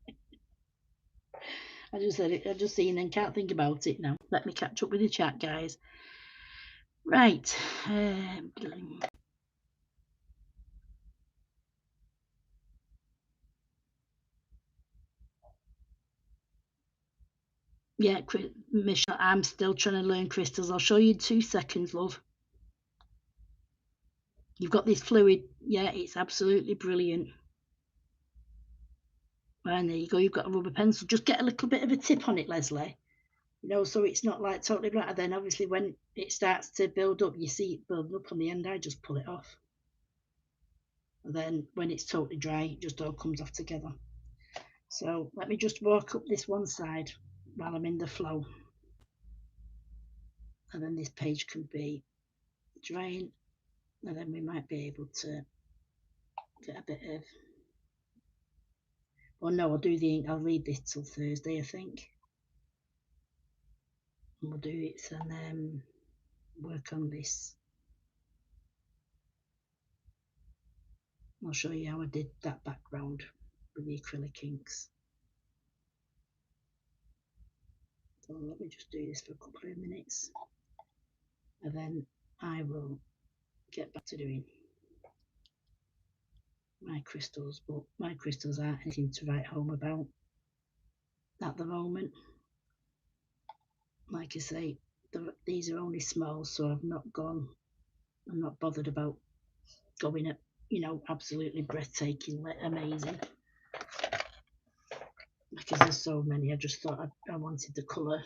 I just said it. I just seen and can't think about it now. Let me catch up with the chat, guys. Right. Yeah, Michelle, I'm still trying to learn crystals. I'll show you in 2 seconds, love. You've got this fluid. Yeah, it's absolutely brilliant. And there you go. You've got a rubber pencil. Just get a little bit of a tip on it, Leslie. You know, so it's not like totally black. And then obviously when it starts to build up, you see it building up on the end. I just pull it off. And then when it's totally dry, it just all comes off together. So let me just walk up this one side while I'm in the flow. And then this page can be drying. And then we might be able to get a bit of, well, no, I'll do the ink. I'll read this till Thursday, I think. And we'll do it and work on this. I'll show you how I did that background with the acrylic inks. So let me just do this for a couple of minutes. And then I will get back to doing my crystals, but my crystals aren't anything to write home about at the moment. Like I say, these are only small, so I'm not bothered about going at, you know, absolutely breathtaking, amazing, because there's so many. I just thought I wanted the colour.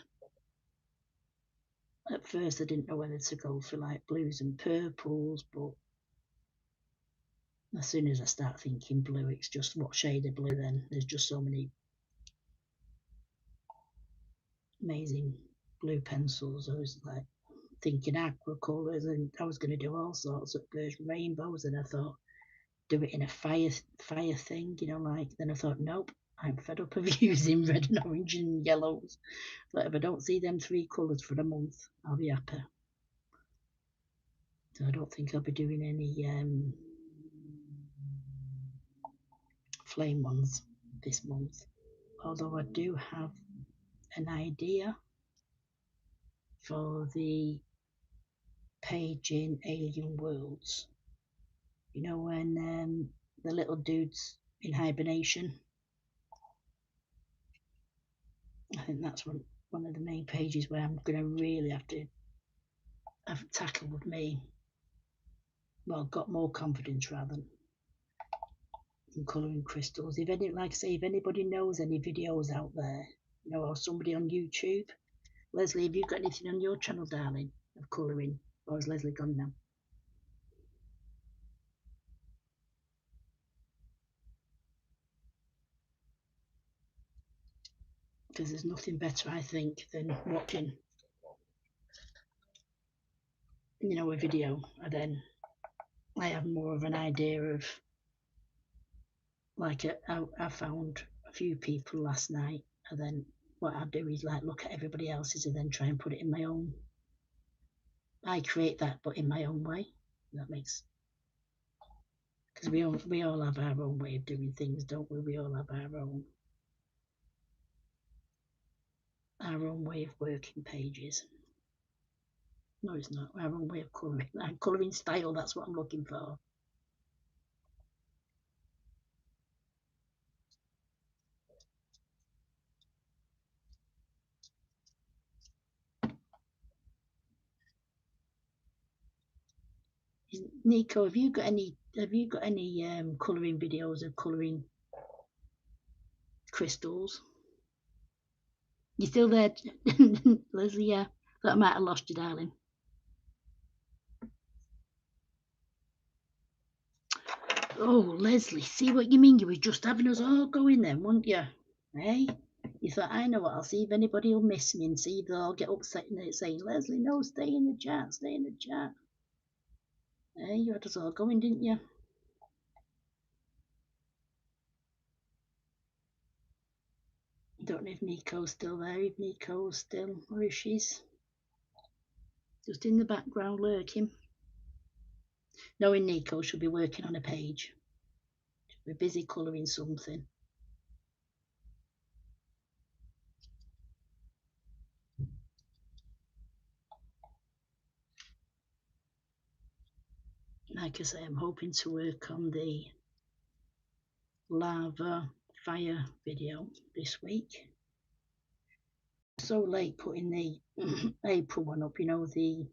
At first I didn't know whether to go for like blues and purples, but as soon as I start thinking blue, it's just what shade of blue then. There's just so many amazing blue pencils. I was like thinking aqua colours, and I was going to do all sorts of rainbows, and I thought do it in a fire thing, you know, like. Then I thought, nope, I'm fed up of using red and orange and yellows. But if I don't see them 3 colours for a month, I'll be happy. So I don't think I'll be doing any flame ones this month, although I do have an idea for the page in Alien Worlds. You know, when the little dude's in hibernation. I think that's one of the main pages where I'm going to really have to have tackle with me. Well, got more confidence rather in colouring crystals. If any, like I say, if anybody knows any videos out there, you know, or somebody on YouTube, Leslie, have you got anything on your channel, darling, of colouring, or has Leslie gone now? Because there's nothing better, I think, than watching, you know, a video, and then I have more of an idea of, like, I found a few people last night, and then what I do is like look at everybody else's and then try and put it in my own. I create that, but in my own way. That makes, because we all have our own way of doing things, don't we? We all have our own way of working pages. No, it's not our own way of colouring. Our colouring style. That's what I'm looking for. Nico, have you got any colouring videos of colouring crystals? You still there, Leslie? Yeah, thought I might have lost you, darling. Oh, Leslie, see what you mean? You were just having us all going then, weren't you? Hey, you thought, I know what, I'll see if anybody will miss me and see if they'll all get upset and saying, Leslie, no, stay in the chat, stay in the chat. Hey, you had us all going, didn't you? Don't know if Nico's still there, if Nico's still, or if she's just in the background lurking. Knowing Nico, she'll be working on a page. She'll be busy colouring something. Like I say, I'm hoping to work on the lava fire video this week. So late putting the April one up, you know, the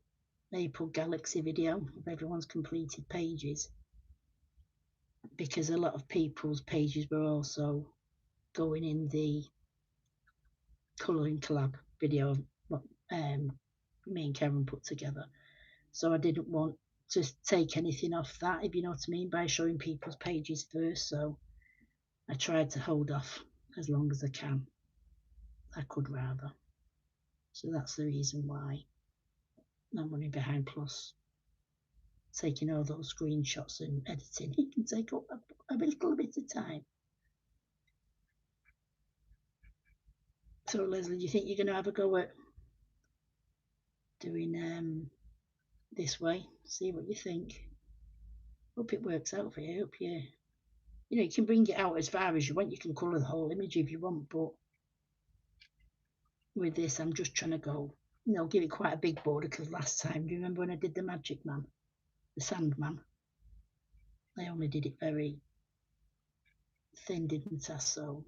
April Galaxy video of everyone's completed pages, because a lot of people's pages were also going in the colouring collab video of what me and Karen put together. So I didn't want to take anything off that, if you know what I mean, by showing people's pages first. So I tried to hold off as long as I can. I could rather. So that's the reason why I'm running behind. Plus, taking all those screenshots and editing, it can take up a little bit of time. So Leslie, do you think you're going to have a go at doing this way? See what you think. Hope it works out for you. Hope you can bring it out as far as you want. You can colour the whole image if you want, but with this, I'm just trying to go, give it quite a big border, because last time, do you remember when I did the Magic Man, the Sandman? I only did it very thin, didn't I? So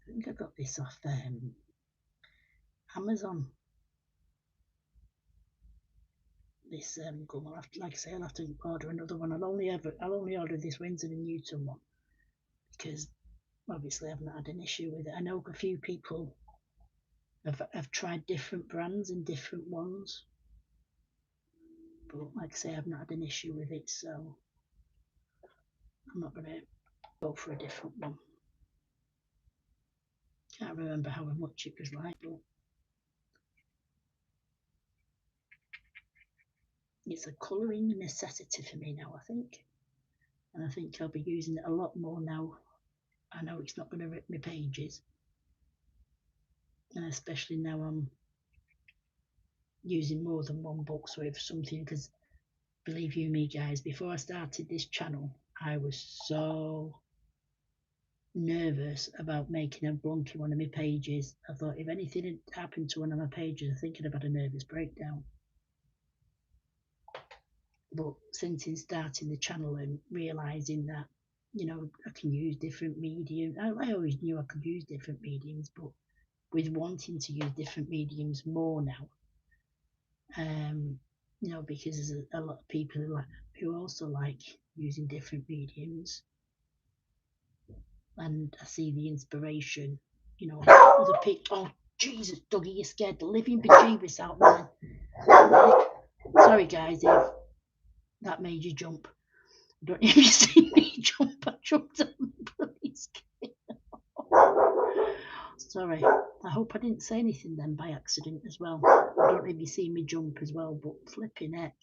I think I got this off Amazon. This gum. Like I say, I'll have to order another one. I'll only order this Windsor and Newton one, because obviously I've not had an issue with it. I know a few people have tried different brands and different ones, but like I say, I've not had an issue with it, so I'm not going to go for a different one. Can't remember how much it was like, but it's a colouring necessity for me now, I think. And I think I'll be using it a lot more now. I know it's not going to rip my pages, and especially now I'm using more than one box with something, because believe you me guys, before I started this channel, I was so nervous about making a blunky one of my pages. I thought if anything had happened to one of my pages, I think I'd have had a nervous breakdown. But since in starting the channel and realising that, I can use different mediums, I always knew I could use different mediums, but with wanting to use different mediums more now, because there's a lot of people who also like using different mediums, and I see the inspiration, other people. Oh Jesus, Dougie, you scared the living bejeebus out there. Sorry guys if that made you jump. I don't know if you see me jump. I jumped on the police. Sorry. I hope I didn't say anything then by accident as well. I don't know if you see me jump as well, but flipping heck,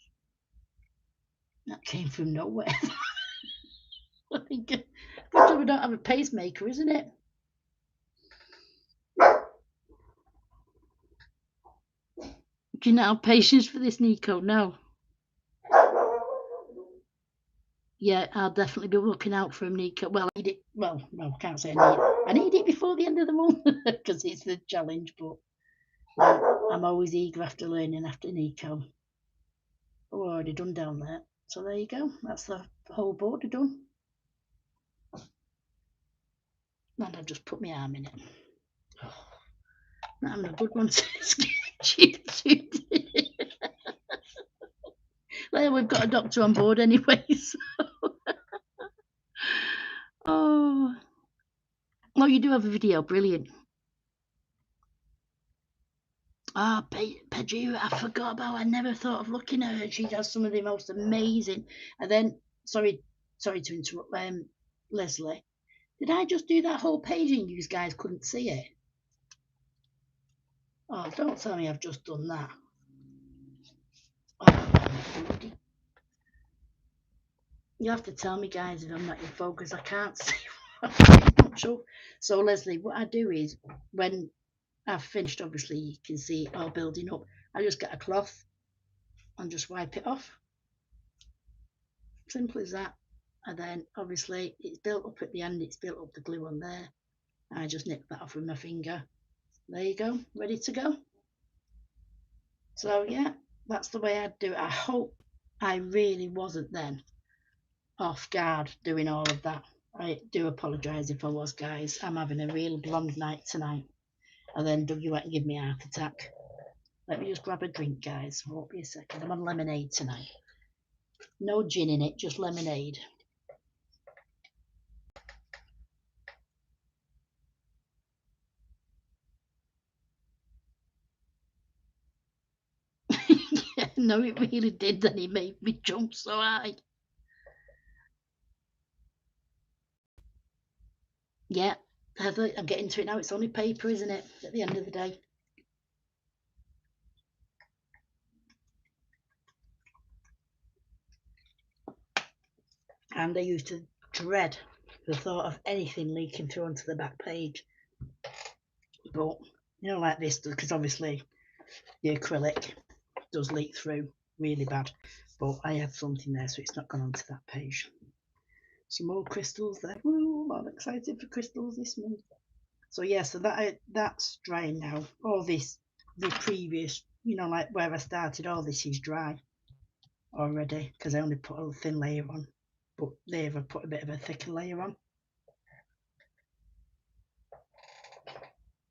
that came from nowhere. I think good job we don't have a pacemaker, isn't it? Do you not have patience for this, Nico? No. Yeah, I'll definitely be looking out for him, Nico. Well, I need it. Well, no, I can't say I need it. I need it before the end of the month, because it's the challenge. But I'm always eager after learning after Nico. Oh, already done down there. So there you go. That's the whole border done. And I've just put my arm in it. Oh, not having a good one to Well, we've got a doctor on board anyway. So. Oh, you do have a video. Brilliant. Ah, Pedro, I forgot about. I never thought of looking at her. She does some of the most amazing. And then, sorry to interrupt. Leslie, did I just do that whole page and you guys couldn't see it? Oh, don't tell me I've just done that. Oh, you have to tell me, guys, if I'm not in focus. I can't see. So Leslie, what I do is, when I've finished, obviously you can see it all building up, I just get a cloth and just wipe it off. Simple as that. And then obviously it's built up at the end, it's built up the glue on there. I just nip that off with my finger. There you go, ready to go. So yeah, that's the way I'd do it. I hope I really wasn't then off guard doing all of that. I do apologise if I was, guys. I'm having a real blonde night tonight. And then you went and give me a heart attack. Let me just grab a drink, guys. Won't be a second. I'm on lemonade tonight. No gin in it, just lemonade. Yeah, no, it really did. Then he made me jump so high. Yeah, Heather, I'm getting to it now. It's only paper, isn't it? At the end of the day. And I used to dread the thought of anything leaking through onto the back page. But, you know, like this, because obviously the acrylic does leak through really bad. But I have something there, so it's not gone onto that page. Some more crystals there. Woo, I'm excited for crystals this month. So yeah, so that's drying now. All this, the previous, you know, like where I started, all this is dry already because I only put a thin layer on. But there I've put a bit of a thicker layer on.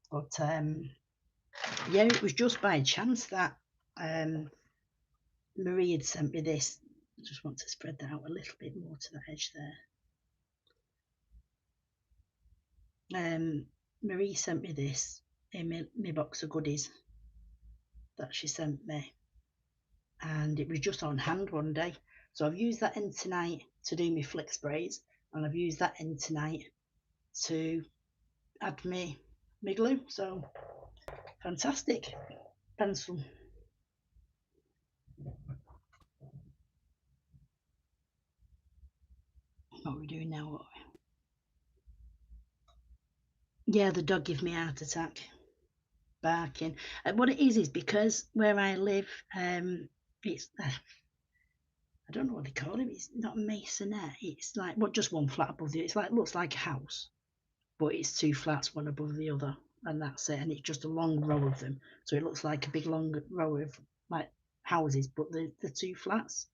But yeah, it was just by chance that Marie had sent me this. I just want to spread that out a little bit more to the edge there. Marie sent me this in my box of goodies that she sent me, and it was just on hand one day. So I've used that in tonight to do my flick sprays, and I've used that in tonight to add my glue. So fantastic pencil. What are we doing now? Yeah, the dog gave me a heart attack, barking. What it is because where I live, it's I don't know what they call it. It's not a masonette. It's like just one flat above the. It's like looks like a house, but it's two flats, one above the other, and that's it. And it's just a long row of them, so it looks like a big long row of like houses, but the two flats.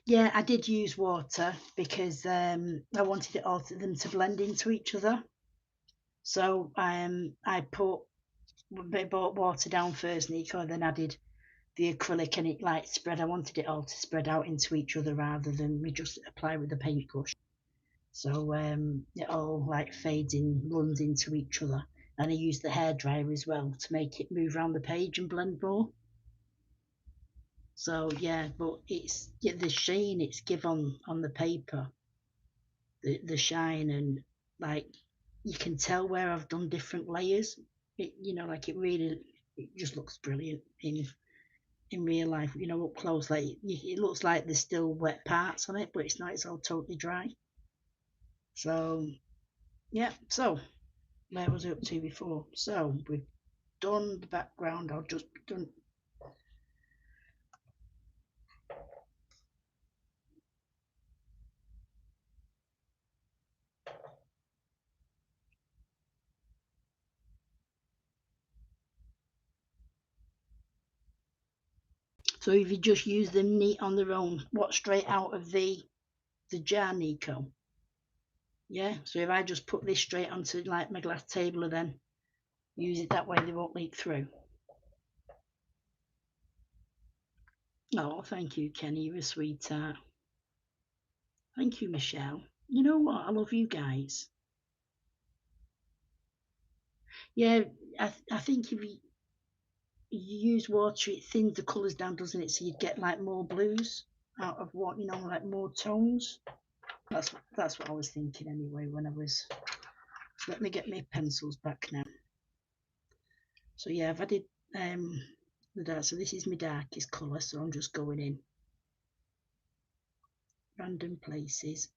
Yeah, I did use water because I wanted it all them to blend into each other. So I bought water down first, Nico, and then added the acrylic, and it like spread. I wanted it all to spread out into each other rather than me just apply with the paintbrush. So it all like fades in, runs into each other. And I used the hairdryer as well to make it move around the page and blend more. So yeah, but it's the sheen it's given on the paper, the shine, and like you can tell where I've done different layers. Like it just looks brilliant in real life. Up close, like it looks like there's still wet parts on it, but it's not. It's all totally dry. So yeah. So where was I up to before? So we've done the background. I'll just done. So if you just use them neat on their own, what straight out of the jar, Nico? Yeah. So if I just put this straight onto like my glass table and then use it that way, they won't leak through. Oh, thank you, Kenny. You're a sweetheart. Thank you, Michelle. You know what? I love you guys. Yeah, I think if you use water, it thins the colours down, doesn't it? So you get like more blues out of what like more tones. That's what I was thinking anyway when I was. So let me get my pencils back now. So yeah, I've added the dark. So this is my darkest colour. So I'm just going in random places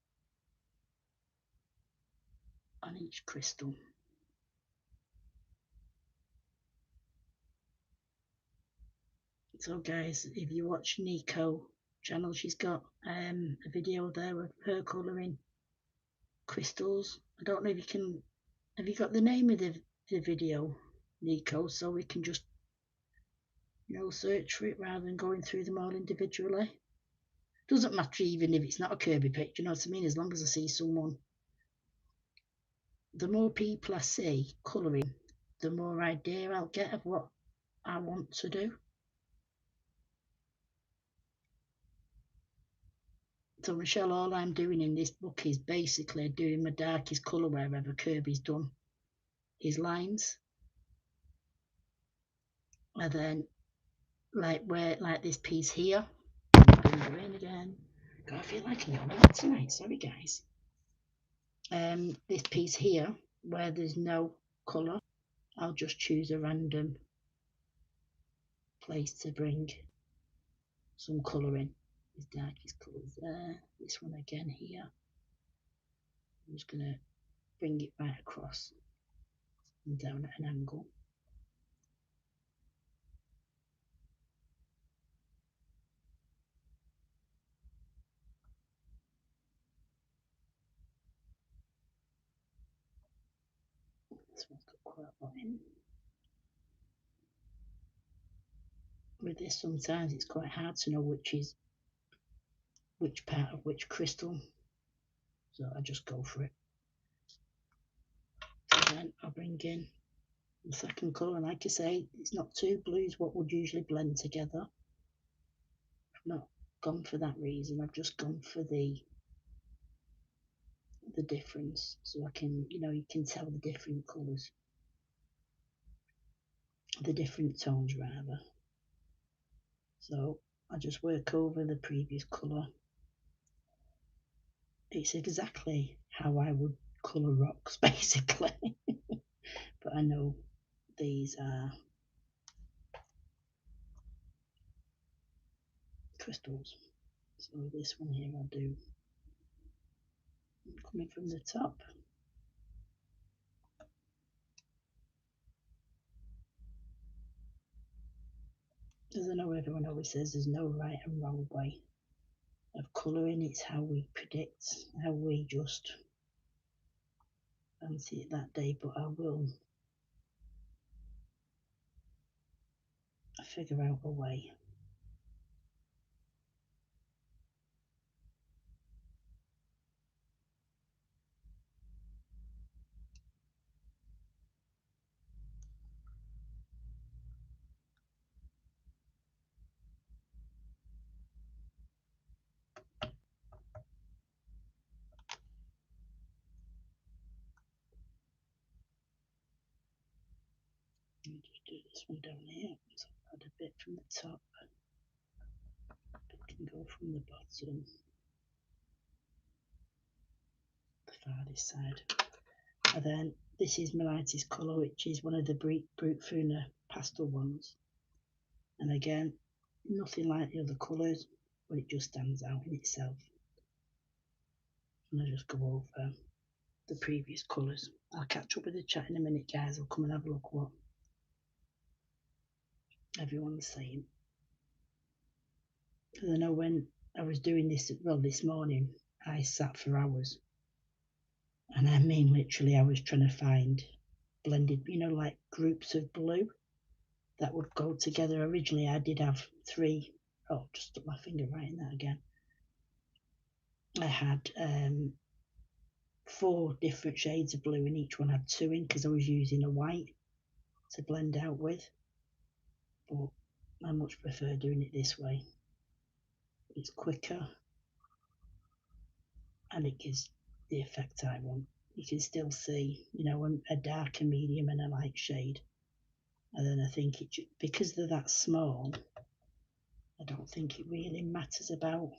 on each crystal. So guys, if you watch Nico channel, she's got a video there of her colouring crystals. I don't know if you can, have you got the name of the video, Nico, so we can just, you know, search for it rather than going through them all individually. Doesn't matter even if it's not a Kerby picture, you know what I mean, as long as I see someone. The more people I see colouring, the more idea I'll get of what I want to do. So Michelle, all I'm doing in this book is basically doing my darkest colour wherever Kerby's done his lines. And then like this piece here, bring her in again. God, I feel like I'm yawning tonight, sorry guys. This piece here, where there's no colour, I'll just choose a random place to bring some colour in. His darkest colours there. This one again here. I'm just going to bring it right across and down at an angle. This one's got quite a lot in. With this, sometimes it's quite hard to know which part of which crystal, so I just go for it. So then I'll bring in the second colour, and like I say, it's not two blues what would usually blend together. I've not gone for that reason, I've just gone for the difference, so I can, you know, you can tell the different colours, the different tones rather. So I just work over the previous colour. It's exactly how I would colour rocks basically, but I know these are crystals. So this one here I'll do coming from the top. As I know everyone always says, there's no right and wrong way of colouring, it's how we predict, how we just fancy it that day, but I will figure out a way. Let me just do this one down here, so I'll add a bit from the top, a bit can go from the bottom, the farthest side. And then this is my lightest colour, which is one of the Brute Funa pastel ones. And again, nothing like the other colours, but it just stands out in itself. And I just go over the previous colours. I'll catch up with the chat in a minute, guys. I'll come and have a look what everyone's saying. Because I know when I was doing this, well, this morning, I sat for hours. And I mean, literally, I was trying to find blended, you know, like groups of blue that would go together. Originally, I did have three. Oh, just stuck my finger right in that again. I had 4 different shades of blue, and each one had 2 in because I was using a white to blend out with. But I much prefer doing it this way. It's quicker and it gives the effect I want. You can still see, you know, a dark, a medium and a light shade. And then I think it, because they're that small, I don't think it really matters about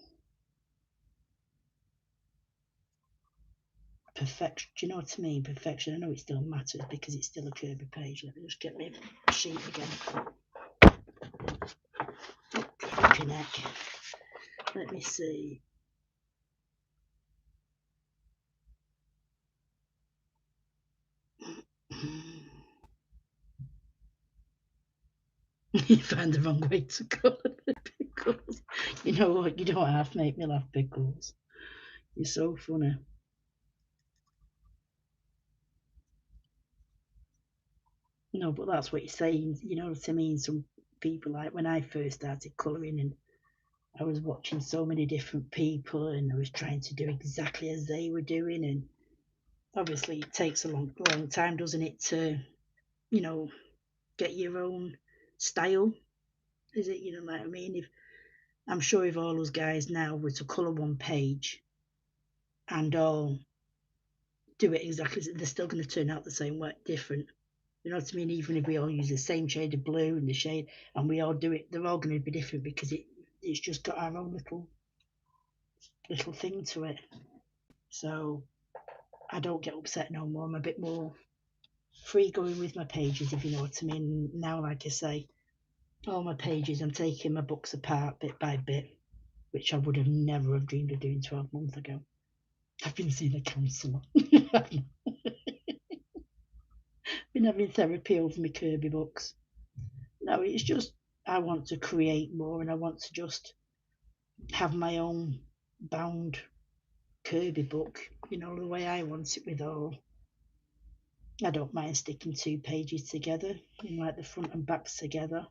perfection. Do you know what I mean? Perfection. I know it still matters because it's still a Kerby page. Let me just get my sheet again. Neck. Let me see. You find the wrong way to colour the pickles. You know what? You don't have to make me laugh, pickles. You're so funny. No, but that's what you're saying. You know what I mean? Some people, like when I first started colouring, and I was watching so many different people, and I was trying to do exactly as they were doing, and obviously it takes a long time, doesn't it, to you know get your own style? Is it? You know what I mean? If I'm sure if all those guys now were to colour one page and all do it exactly, they're still going to turn out the same way, different. You know what I mean? Even if we all use the same shade of blue and the shade, and we all do it, they're all going to be different because it's just got our own little thing to it. So I don't get upset no more. I'm a bit more free going with my pages, if you know what I mean. Now, like I say, all my pages, I'm taking my books apart bit by bit, which I would have never have dreamed of doing 12 months ago. I've been seeing a counsellor. I've been having therapy over my Kerby books. No, it's just I want to create more, and I want to just have my own bound Kerby book, the way I want it with all. I don't mind sticking 2 pages together, like the front and backs together.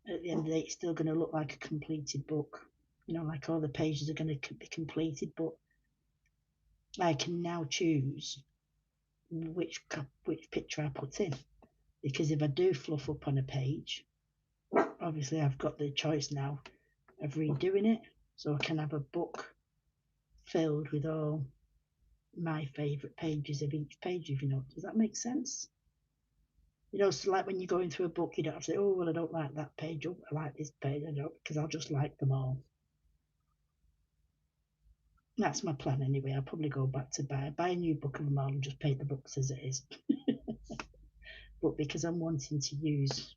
At the end of the day, it's still going to look like a completed book. Like all the pages are going to be completed, but I can now choose which picture I put in. Because if I do fluff up on a page, obviously I've got the choice now of redoing it, so I can have a book filled with all my favourite pages of each page, if you know. Does that make sense? So like when you're going through a book, you don't have to say, oh, well, I don't like that page, oh, I like this page, I don't, because I'll just like them all. That's my plan anyway. I'll probably go back to buy a new book of them all and just paint the books as it is. But because I'm wanting to use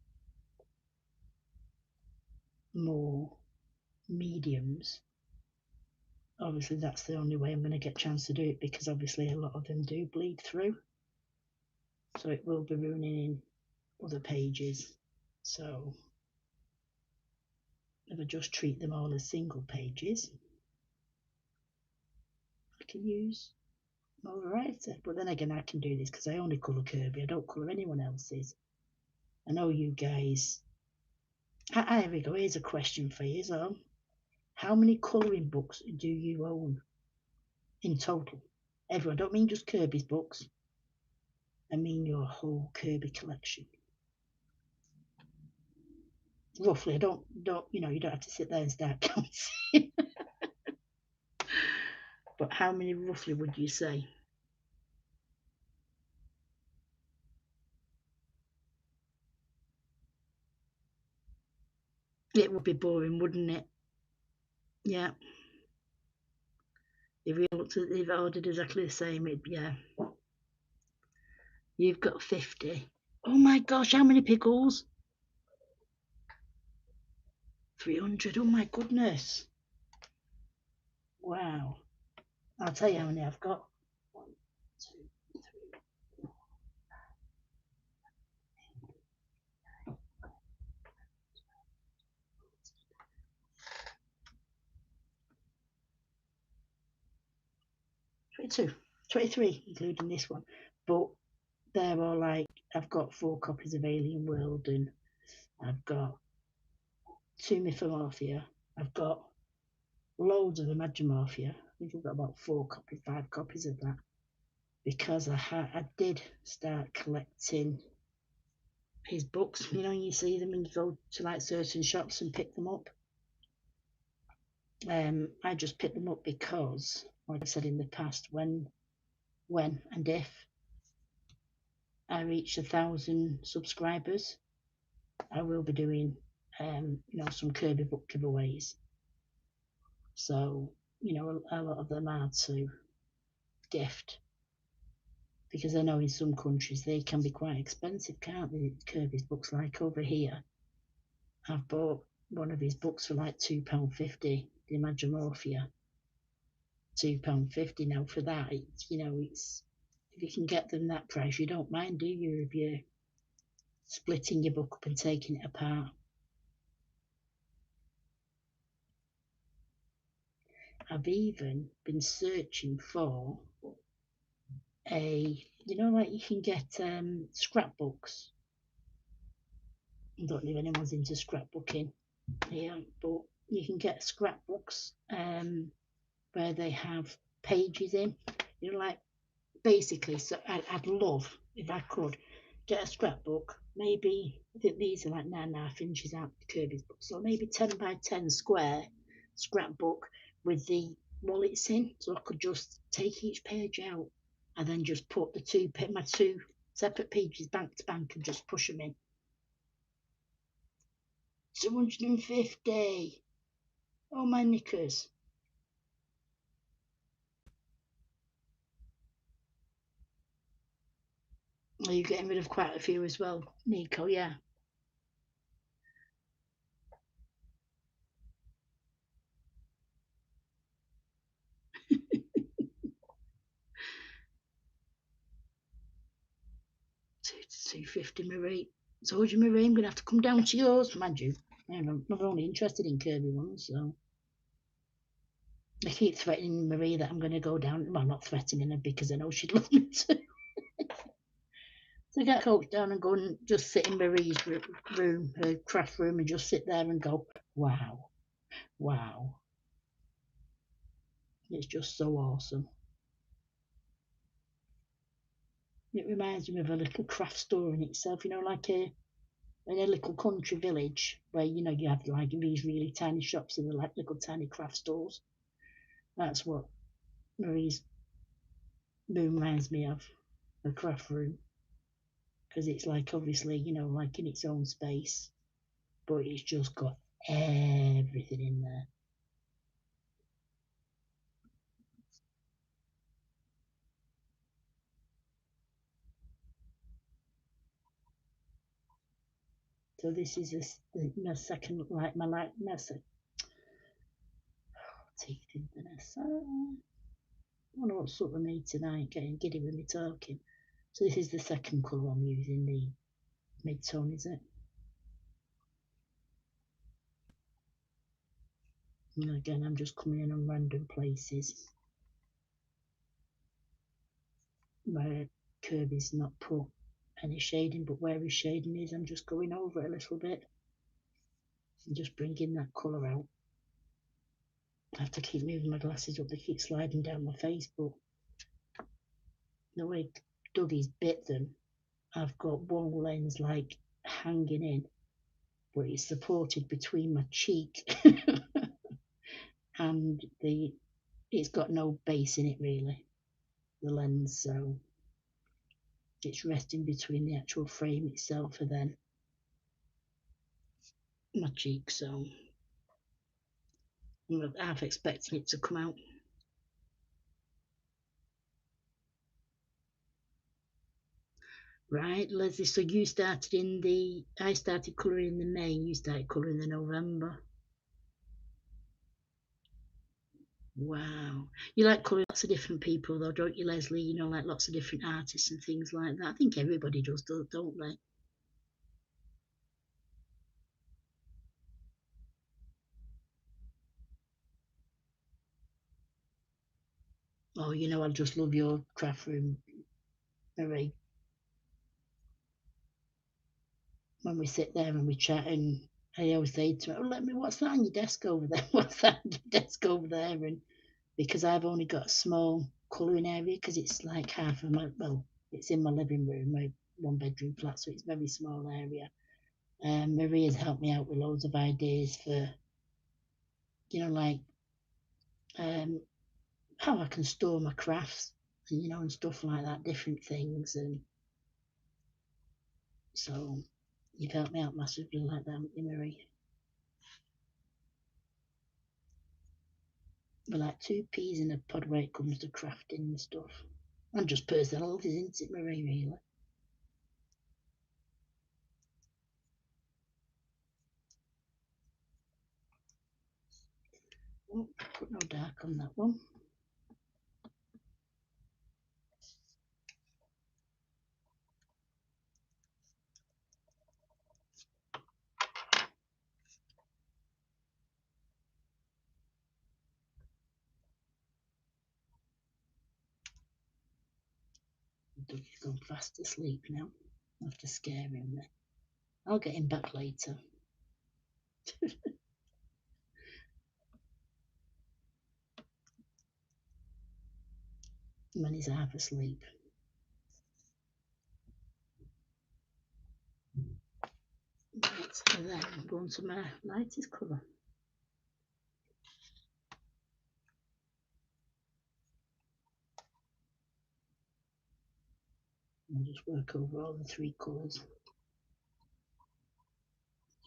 more mediums, obviously that's the only way I'm going to get a chance to do it, because obviously a lot of them do bleed through, so it will be ruining in other pages. So if I just treat them all as single pages, I can use more variety. But then again, I can do this because I only colour Kerby. I don't colour anyone else's. I know you guys. Here we go. Here's a question for you. So, how many colouring books do you own in total? Everyone. I don't mean just Kerby's books. I mean your whole Kerby collection. Roughly. I don't. You don't have to sit there and start counting. But how many roughly would you say? It would be boring, wouldn't it? Yeah. If we looked at, if I ordered exactly the same, yeah. You've got 50. Oh my gosh, how many pickles? 300. Oh my goodness. Wow. I'll tell you how many I've got. 1, 2, 3, 22, 23, including this one. But they're all like, I've got 4 copies of Alien World, and I've got 2 Mythomorphia. I've got loads of Geomorphia. I think I've got about 4 copies, 5 copies of that. Because I did start collecting his books. You see them and you go to like certain shops and pick them up. I just picked them up because, like I said in the past, when and if I reach 1,000 subscribers, I will be doing some Kerby book giveaways. So a lot of them are to gift, because I know in some countries they can be quite expensive, can't they? Kerby's books, like over here, I've bought one of his books for like £2.50, the Geomorphia. £2.50 now for that. It's If you can get them that price, you don't mind, do you, if you're splitting your book up and taking it apart? I've even been searching for like you can get scrapbooks. I don't know if anyone's into scrapbooking here, but you can get scrapbooks where they have pages in, like basically. So I'd love if I could get a scrapbook. Maybe I think these are like 9.5 inches out Kerby's book, so maybe 10 by 10 square scrapbook with the wallets in, so I could just take each page out and then just put my two separate pages bank to bank and just push them in. 250. Oh my knickers. Are you getting rid of quite a few as well, Nico? Yeah. 250, Marie. Told you, Marie, I'm going to have to come down to yours. Mind you, I'm only interested in Kerby ones, so. I keep threatening Marie that I'm going to go down. Well, not threatening her because I know she'd love me to. To get coach down and go and just sit in Marie's room, her craft room, and just sit there and go, wow, wow. It's just so awesome. It reminds me of a little craft store in itself, like in a little country village where, you have like these really tiny shops and they're like little tiny craft stores. That's what Marie's room reminds me of, a craft room. Because it's like, obviously, like in its own space, but it's just got everything in there. So this is my second, like my teeth in Vanessa. I wonder what's up with me tonight, getting giddy with me talking. So this is the second colour I'm using, the mid-tone, is it? And again, I'm just coming in on random places where Kerby's not put any shading, but where his shading is, I'm just going over it a little bit and just bringing that colour out. I have to keep moving my glasses up, they keep sliding down my face, but the way Dougie's bit them, I've got one lens like hanging in, but it's supported between my cheek and it's got no base in it really, the lens, so it's resting between the actual frame itself and then my cheek, so I'm half expecting it to come out. Right, Leslie, so I started colouring in the May, you started colouring in the November. Wow. You like colouring lots of different people though, don't you, Leslie? Like lots of different artists and things like that. I think everybody does, don't they? Oh, I just love your craft room, Marie. When we sit there and we chat, and I always say to her, oh, what's that on your desk over there? What's that on your desk over there? And because I've only got a small colouring area, because it's like half of it's in my living room, my one bedroom flat, so it's a very small area. Marie has helped me out with loads of ideas for, like how I can store my crafts, and stuff like that, different things. And so you've helped me out massively like that, haven't you, Marie? We're like two peas in a pod when it comes to crafting and stuff. And just personalities, isn't it, Marie, really? Oh, put no dark on that one. Dougie's gone fast asleep now. I'll have to scare him. I'll get him back later. When he's half asleep. Right, so then I'm going to my lightest colour. I'll just work over all the 3 colours,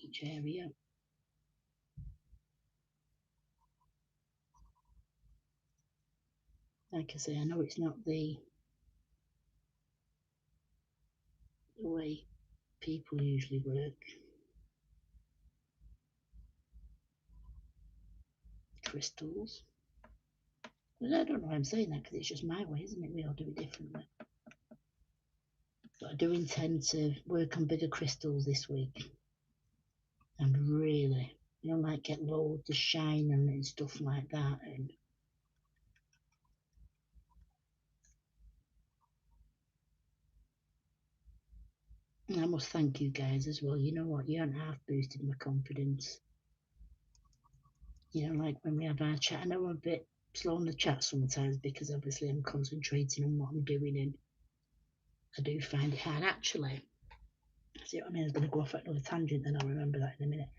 each area. Like I say, I know it's not the way people usually work. Crystals. But I don't know why I'm saying that, because it's just my way, isn't it? We all do it differently. But I do intend to work on bigger crystals this week. And really, like get loads of shine and stuff like that. And I must thank you guys as well. You know what? You haven't half boosted my confidence. Like when we have our chat, I know I'm a bit slow on the chat sometimes because obviously I'm concentrating on what I'm doing, and I do find it hard. Actually, see what I mean? I was going to go off at another tangent, and I'll remember that in a minute.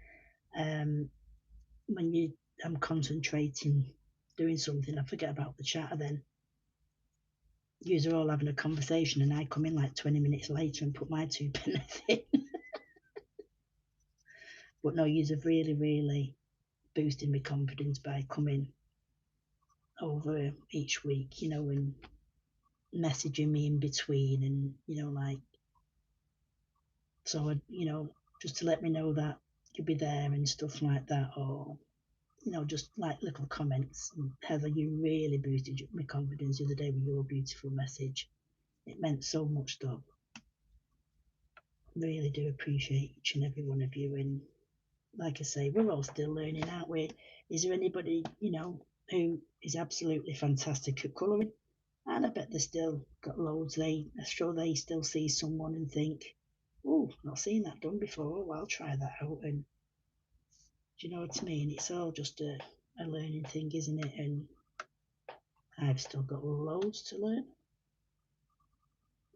When I'm concentrating, doing something, I forget about the chat, and then you're all having a conversation, and I come in like 20 minutes later and put my 2 pence in. But no, you've really, really boosted my confidence by coming over each week, and messaging me in between, and like, so just to let me know that you'll be there and stuff like that, or just like little comments. And Heather, you really boosted my confidence the other day with your beautiful message. It meant so much, though. Really do appreciate each and every one of you. And like I say, we're all still learning, aren't we? Is there anybody, who is absolutely fantastic at colouring? And I bet they still got loads. I'm sure they still see someone and think, oh, not seen that done before. Well, I'll try that out. And do you know what I mean? It's all just a learning thing, isn't it? And I've still got loads to learn.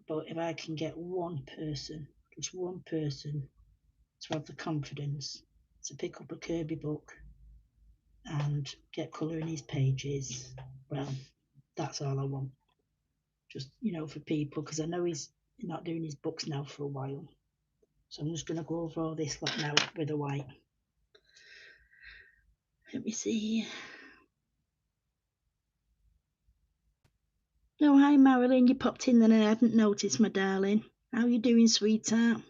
But if I can get one person, just one person, to have the confidence to pick up a Kerby book and get colouring his pages, well, that's all I want. Just, for people, because I know he's not doing his books now for a while. So I'm just going to go over all this lot now with a white. Let me see. Oh, hi, Marilyn. You popped in then and I hadn't noticed, my darling. How are you doing, sweetheart?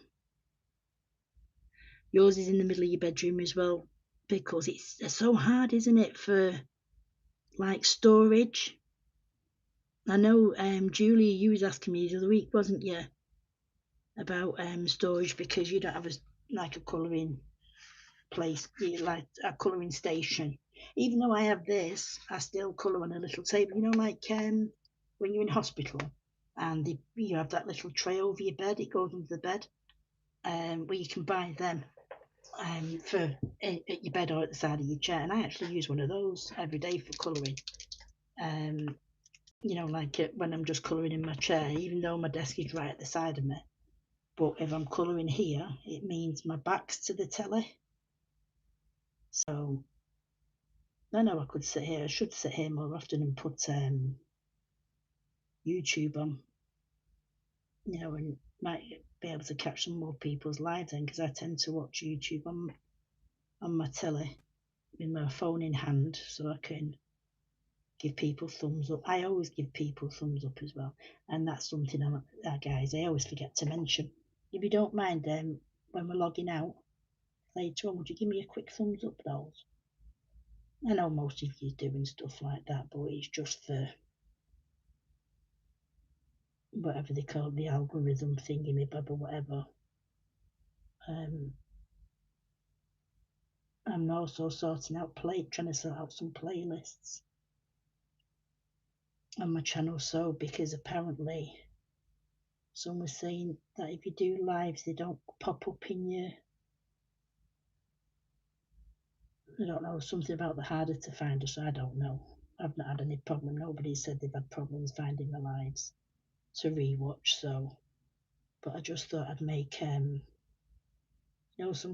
Yours is in the middle of your bedroom as well, because it's so hard, isn't it, for, like, storage? I know, Julia, you was asking me the other week, wasn't you, about storage, because you don't have a colouring place, like a colouring station. Even though I have this, I still colour on a little table, like when you're in hospital and you have that little tray over your bed, it goes under the bed, where you can buy them for at your bed or at the side of your chair. And I actually use one of those every day for colouring. Like when I'm just colouring in my chair, even though my desk is right at the side of me. But if I'm colouring here, it means my back's to the telly. So I know I could sit here. I should sit here more often and put YouTube on, and might be able to catch some more people's lives in, because I tend to watch YouTube on my telly with my phone in hand, so I can give people thumbs up. I always give people thumbs up as well, and that's something guys, I always forget to mention. If you don't mind, when we're logging out later on, would you give me a quick thumbs up, dolls? I know most of you doing stuff like that, but it's just for whatever they call the algorithm thingy, me or whatever. I'm also sorting out trying to sort out some playlists on my channel, so because apparently Some were saying that if you do lives, they don't pop up in your. I don't know, something about the harder to find us. I don't know. I've not had any problem. Nobody said they've had problems finding the lives to rewatch. So, but I just thought I'd make some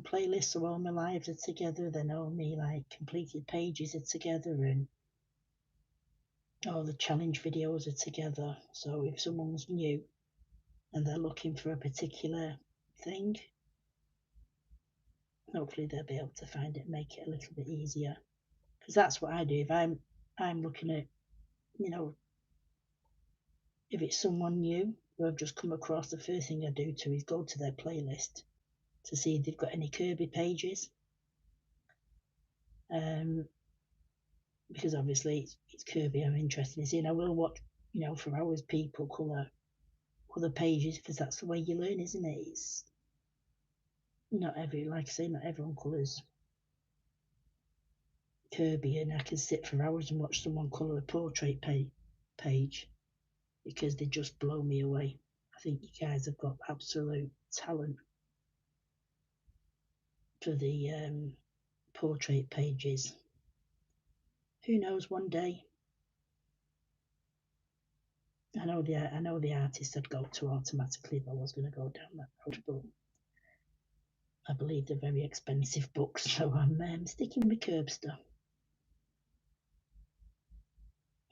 playlists so all my lives are together. Then all my like completed pages are together, and all the challenge videos are together. So if someone's new and they're looking for a particular thing, hopefully they'll be able to find it, make it a little bit easier. Because that's what I do. If I'm looking at, you know, if it's someone new who I've just come across, the first thing I do to is go to their playlist to see if they've got any Kerby pages. Because obviously it's Kerby I'm interested in seeing. I will watch, for hours people colour other pages because that's the way you learn, isn't it? It's not like I say, not everyone colours Kerby, and I can sit for hours and watch someone colour a portrait page because they just blow me away. I think you guys have got absolute talent for the portrait pages. Who knows? One day, I know the artist I'd go to automatically if I was going to go down that road, but I believe they're very expensive books, so I'm sticking with Kerbster.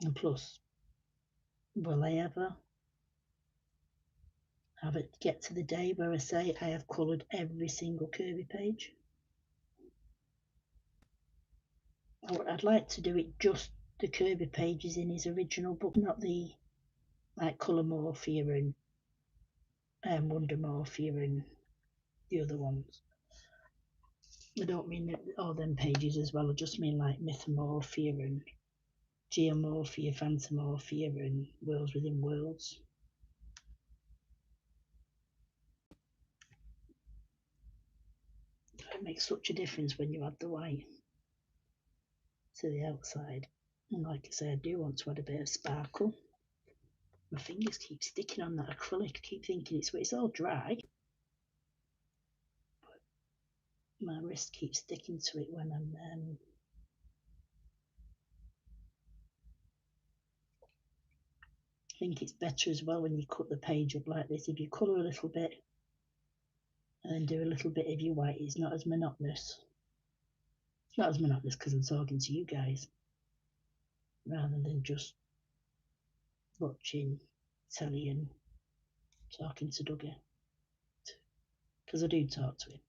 And plus, will I ever have it get to the day where I say I have coloured every single Kerby page? I'd like to do it just the Kerby pages in his original book, not the like Colourmorphia and Wondermorphia and the other ones. I don't mean all them pages as well. I just mean like Mythomorphia and Geomorphia, Phantomorphia and Worlds Within Worlds. It makes such a difference when you add the white to the outside. And like I say, I do want to add a bit of sparkle. My fingers keep sticking on that acrylic. I keep thinking it's all dry. But my wrist keeps sticking to it when I'm I think it's better as well when you cut the page up like this. If you colour a little bit and then do a little bit of your white, it's not as monotonous. It's not as monotonous because I'm talking to you guys rather than just watching telly and talking to Dougie, because I do talk to him.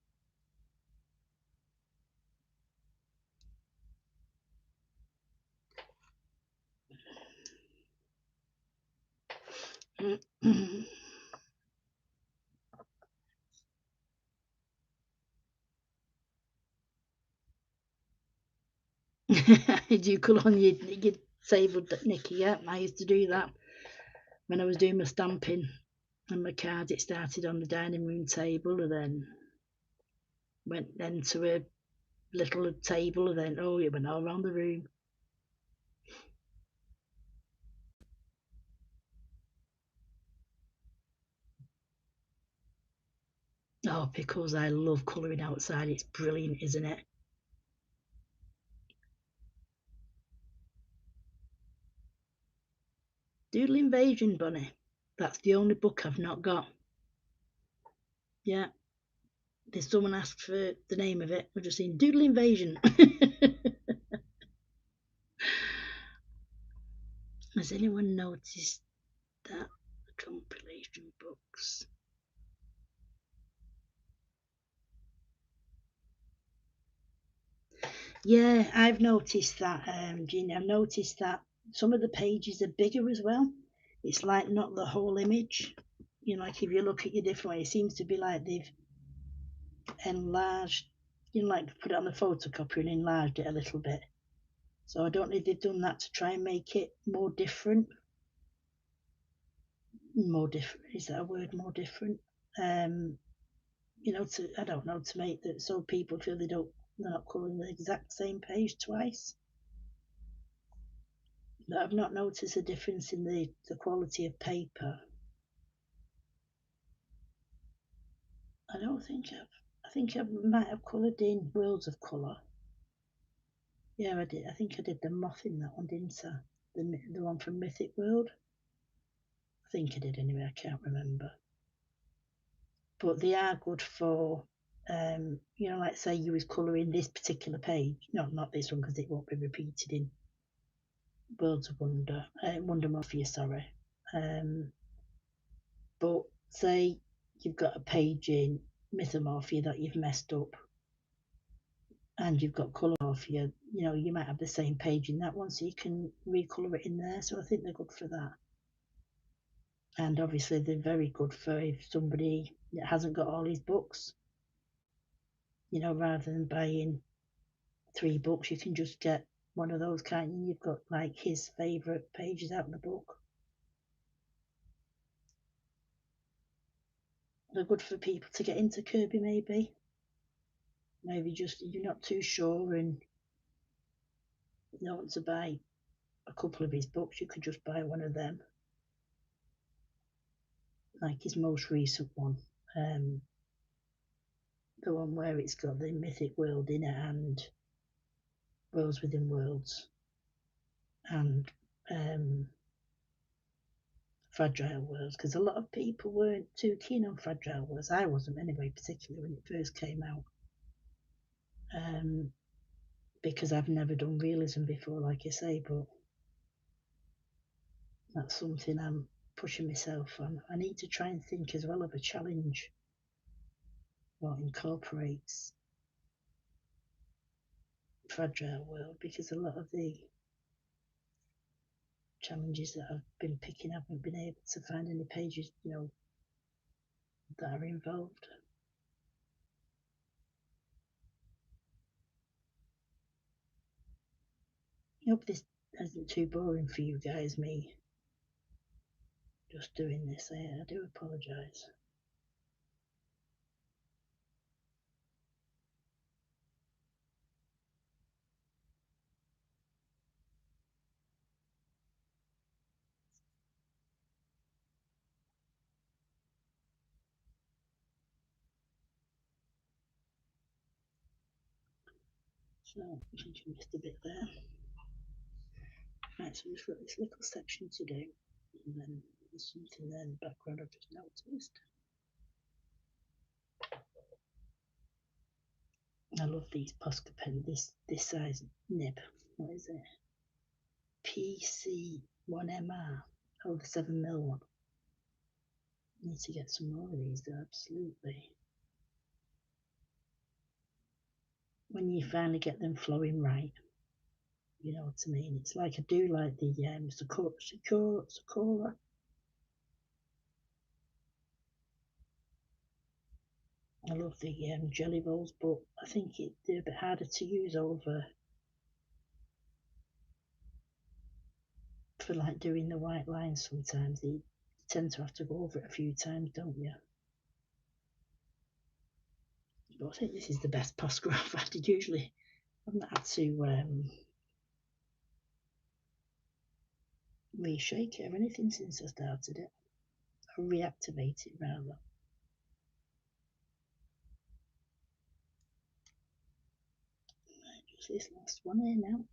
Did you colour on your disabled Nikki? Yeah, I used to do that when I was doing my stamping and my cards. It started on the dining room table and then went then to a little table and then it went all around the room. Oh, pickles, I love colouring outside. It's brilliant, isn't it? Doodle Invasion, Bunny. That's the only book I've not got. Yeah. There's someone asked for the name of it. We're just saying Doodle Invasion. Has anyone noticed that the compilation books? Yeah, I've noticed that, Jeannie. I've noticed that some of the pages are bigger as well. It's like not the whole image. Like if you look at your different way, it seems to be like they've enlarged, like put it on the photocopier and enlarged it a little bit. So I don't know if they've done that to try and make it more different. More different, is that a word? More different. I don't know, to make that so people feel they're not colouring the exact same page twice. But I've not noticed a difference in the quality of paper. don't think I think I might have coloured in Worlds of Colour. Yeah, I did. I think I did the moth in that one, didn't I? The one from Mythic World. I think I did anyway. I can't remember. But they are good for, you know, like say you was colouring this particular page. No, not this one because it won't be repeated in Worlds of Wonder, Wondermorphia, sorry. But say you've got a page in Mythomorphia that you've messed up, and you've got Colourmorphia, you know, you might have the same page in that one, so you can recolour it in there. So I think they're good for that. And obviously they're very good for if somebody that hasn't got all his books, you know, rather than buying 3 books, you can just get one of those kind, and you've got like his favourite pages out of the book. They're good for people to get into Kerby, maybe just you're not too sure and you don't want to buy a couple of his books, you could just buy one of them, like his most recent one, the one where it's got the Mythic World in it and Worlds Within Worlds and Fragile Worlds, because a lot of people weren't too keen on Fragile Worlds. I wasn't anyway, particularly when it first came out, because I've never done realism before, like I say, but that's something I'm pushing myself on. I need to try and think as well of a challenge what incorporates Fragile World, because a lot of the challenges that I've been picking up, haven't been able to find any pages, you know, that are involved. I hope this isn't too boring for you guys, me just doing this. I do apologise. So I think I missed a bit there. Right, so we've got this little section to do, and then there's something there in the background I've just noticed. I love these Posca pen, this size nib. What is it? PC1MR. Oh, the 7mm one. Need to get some more of these, absolutely. When you finally get them flowing right, you know what I mean. It's like I do like the Sakura. I love the jelly rolls, but I think they're a bit harder to use over for like doing the white lines. Sometimes you tend to have to go over it a few times, don't you? But I think this is the best Posca I've had. Usually I've not had to reshake it or anything since I started it, or reactivate it rather. Right, just this last one here now.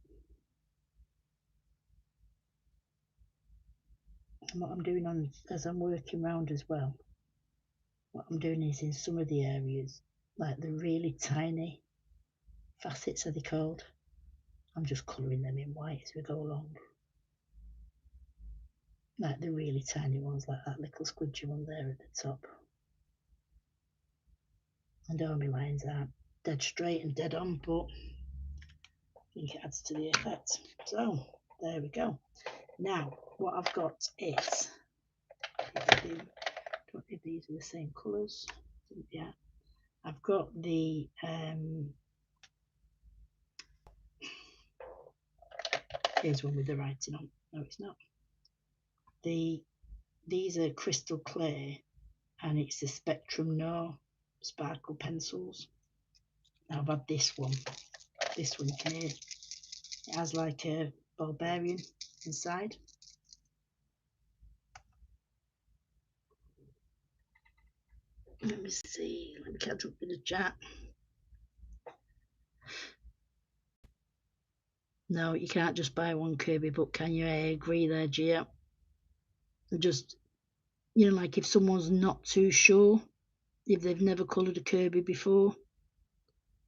And what I'm doing on as I'm working round as well, what I'm doing is in some of the areas, like the really tiny facets are they called, I'm just colouring them in white as we go along. Like the really tiny ones, like that little squidgy one there at the top. And all my lines aren't dead straight and dead on, but I think it adds to the effect. So there we go. Now what I've got is, don't know if these are the same colours. Yeah, I've got the here's one with the writing on. No, it's not. These are crystal clear, and it's the Spectrum No sparkle pencils. Now I've had this one here. It has like a barbarian inside. Let me see. Let me catch up with the chat. No, you can't just buy one Kerby book, can you? I agree there, Gia. Just, like if someone's not too sure, if they've never coloured a Kerby before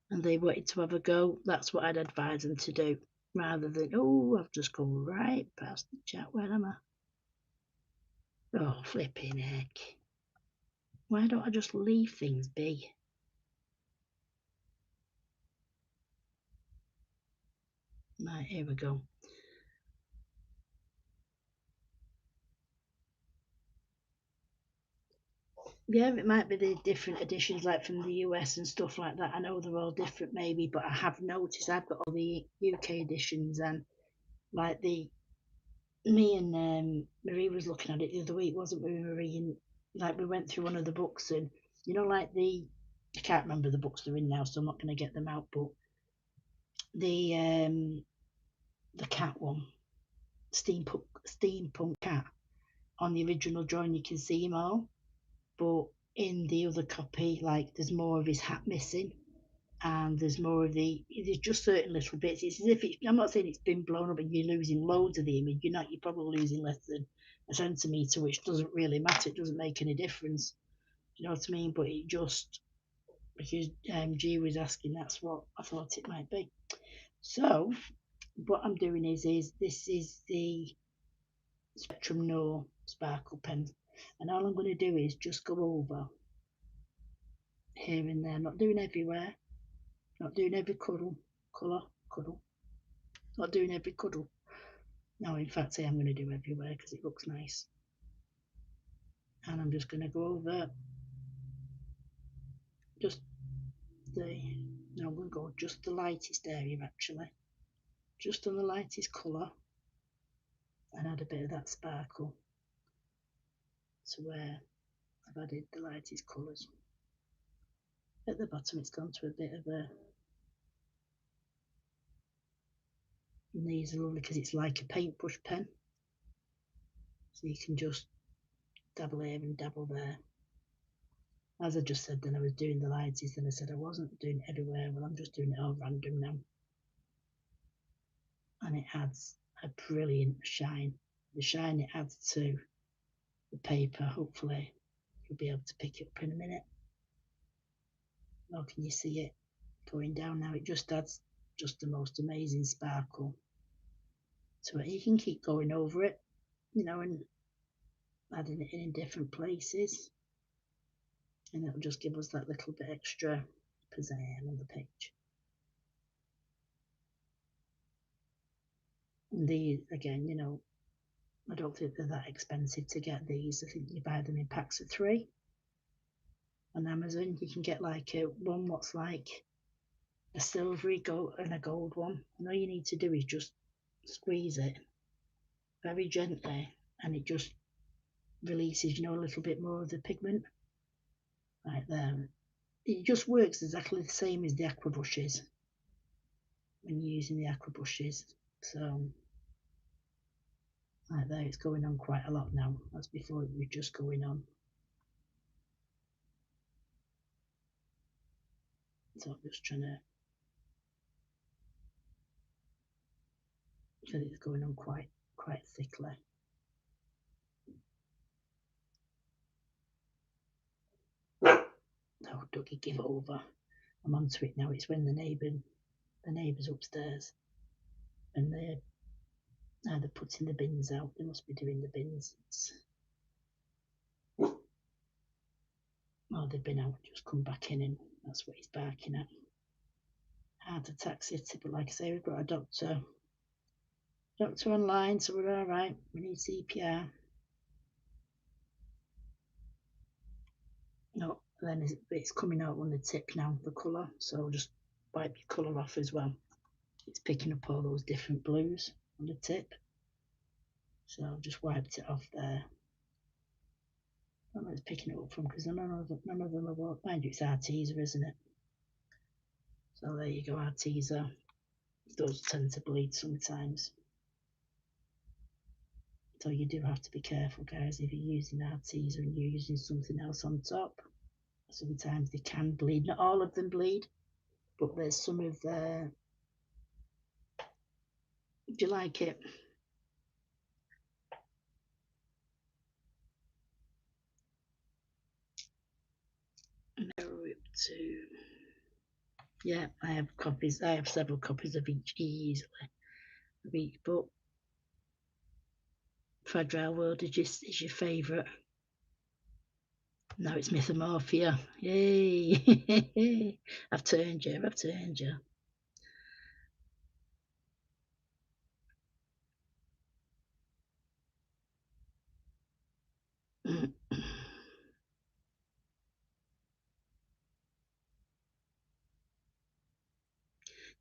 and they wanted to have a go, that's what I'd advise them to do. Rather than, oh, I've just gone right past the chat. Where am I? Oh, flipping heck. Why don't I just leave things be? Right, here we go. Yeah, it might be the different editions, like from the US and stuff like that. I know they're all different, maybe, but I have noticed I've got all the UK editions, and like me and Marie was looking at it the other week, wasn't we, Marie? And like we went through one of the books, and like I can't remember the books they're in now, so I'm not going to get them out. But the cat one, steampunk cat, on the original drawing, you can see him all, but in the other copy, like there's more of his hat missing, and there's more of there's just certain little bits. It's as if I'm not saying it's been blown up and you're losing loads of the image. You're probably losing less than a centimetre, which doesn't really matter. It doesn't make any difference. Do you know what I mean? But it just, because G was asking, that's what I thought it might be. So what I'm doing is this is the Spectrum No Sparkle pen, and all I'm going to do is just go over here and there. Not doing everywhere. Not doing every colour, not doing every cuddle. No, in fact, I am going to do everywhere because it looks nice. And I'm just going to go over just no, I'm going to go just the lightest area actually. Just on the lightest colour, and add a bit of that sparkle to where I've added the lightest colours. At the bottom it's gone to a bit of a, and these are lovely because it's like a paintbrush pen. So you can just dabble here and dabble there. As I just said, then I was doing the lights, then I said I wasn't doing it everywhere. Well, I'm just doing it all random now. And it adds a brilliant shine. The shine it adds to the paper, hopefully you'll be able to pick it up in a minute. Or can you see it going down now? It just adds just the most amazing sparkle to it. You can keep going over it, and adding it in different places. And it'll just give us that little bit extra pizzazz on the page. And these, again, I don't think they're that expensive to get these. I think you buy them in packs of 3 on Amazon. You can get like one what's like a silvery gold and a gold one. And all you need to do is just squeeze it very gently, and it just releases, a little bit more of the pigment right there. It just works exactly the same as the aqua brushes when you're using the aqua brushes. So right there, it's going on quite a lot now. That's before it was just going on. So I'm just trying to get it going on quite thickly. Oh, Dougie, give over. I'm onto it now. It's when the neighbours upstairs, and they're either putting the bins out. They must be doing the bins. Oh, they've been out, just come back in, and that's what he's barking at. Heart attack city, but like I say, we've got a doctor online, so we're all right. We need CPR. No, then it's coming out on the tip now, the colour. So just wipe your colour off as well. It's picking up all those different blues on the tip. So I've just wiped it off there. I don't know it's picking it up from, because none of them are, well, mind you, it's Arteza, isn't it? So there you go, Arteza. Those tend to bleed sometimes. So you do have to be careful, guys, if you're using Arteza and you're using something else on top. Sometimes they can bleed. Not all of them bleed, but there's some of the. Do you like it? Narrow it to. Yeah, I have copies. I have several copies of each easily. Of each book. Fragile World is your favourite. Now it's Mythomorphia. Yay! I've turned you. I've turned you.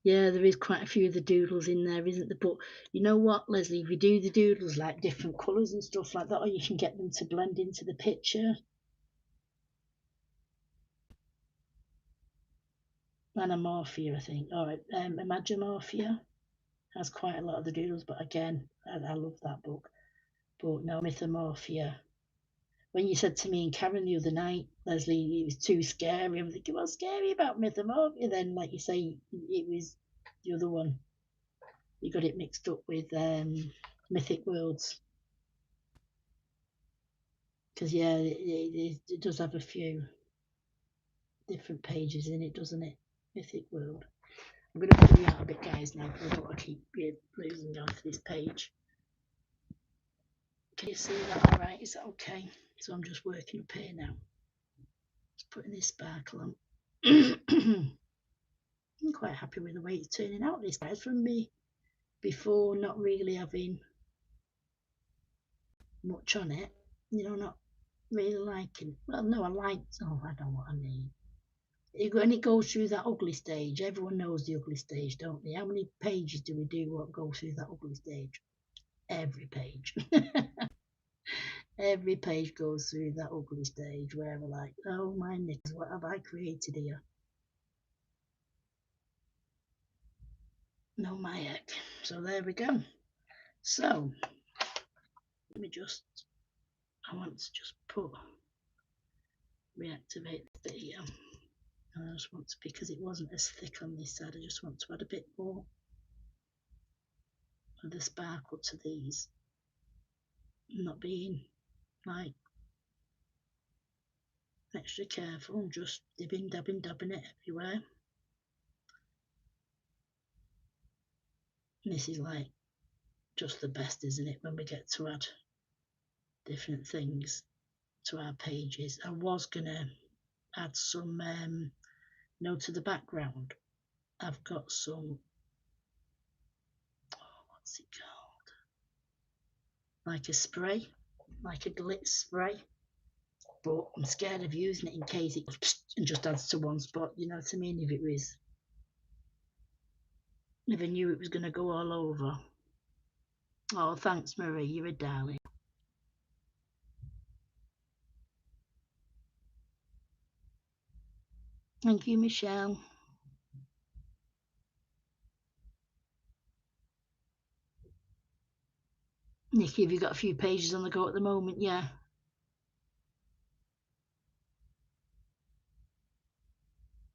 Yeah, there is quite a few of the doodles in there, isn't there? But you know what, Leslie? If you do the doodles like different colours and stuff like that, or you can get them to blend into the picture. Anamorphia, I think. All right, Imagimorphia has quite a lot of the doodles, but again, I love that book. But no, Mythomorphia. When you said to me and Karen the other night, Leslie, it was too scary. I'm thinking, what's scary about Mythomorphia? Then, like you say, it was the other one. You got it mixed up with Mythic Worlds. Because, yeah, it does have a few different pages in it, doesn't it? Mythic World. I'm going to pull you out a bit, guys, now, because I don't want to keep losing onto this page. Can you see that all right? Is that okay? So I'm just working up here now. Just putting this sparkle on. I'm quite happy with the way it's turning out, this guys, from me before not really having much on it. You know, not really liking. Well, no, I liked. Oh, I don't know what I mean. When it goes through that ugly stage, everyone knows the ugly stage, don't they? How many pages do we do what go through that ugly stage? Every page. Every page goes through that ugly stage where we're like, oh my knickers, what have I created here? No, my heck. So there we go. So let me just, I want to just put, reactivate the here. And I just want to, because it wasn't as thick on this side, I just want to add a bit more of the sparkle to these. Not being like extra careful, just dabbing it everywhere. And this is like just the best, isn't it, when we get to add different things to our pages. I was gonna add some to the background. I've got some, what's it called, like a spray, like a glitz spray, but I'm scared of using it in case it and just adds to one spot, you know what I mean? If I knew it was going to go all over. Oh, thanks, Marie, you're a darling. Thank you, Michelle. Nikki, have you got a few pages on the go at the moment? Yeah.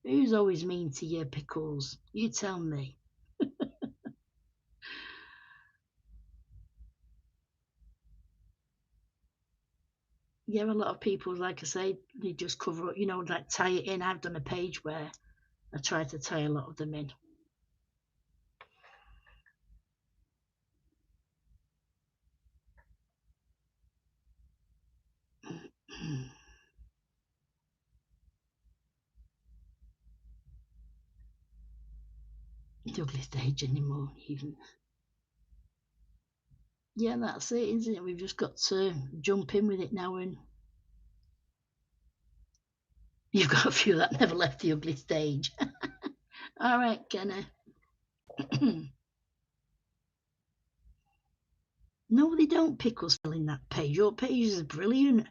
Who's always mean to you, Pickles? You tell me. Yeah, a lot of people, like I say, they just cover up, like tie it in. I've done a page where I try to tie a lot of them in. Ugly stage anymore, even. Yeah, that's it, isn't it? We've just got to jump in with it now, and you've got a few that never left the ugly stage. All right, Kenna. No, they don't, Pickles, in that page. Your page is brilliant.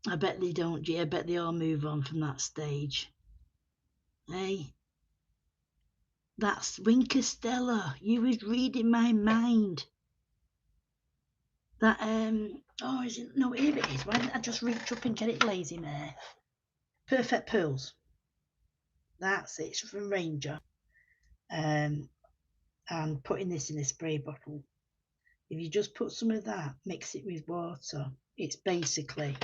I bet they don't, G. I bet they all move on from that stage. Hey, that's Winker Stella. You was reading my mind. That, oh, is it? No, here it is. Why didn't I just reach up and get it, lazy mare? Perfect Pearls. That's it. It's from Ranger. And putting this in a spray bottle. If you just put some of that, mix it with water, it's basically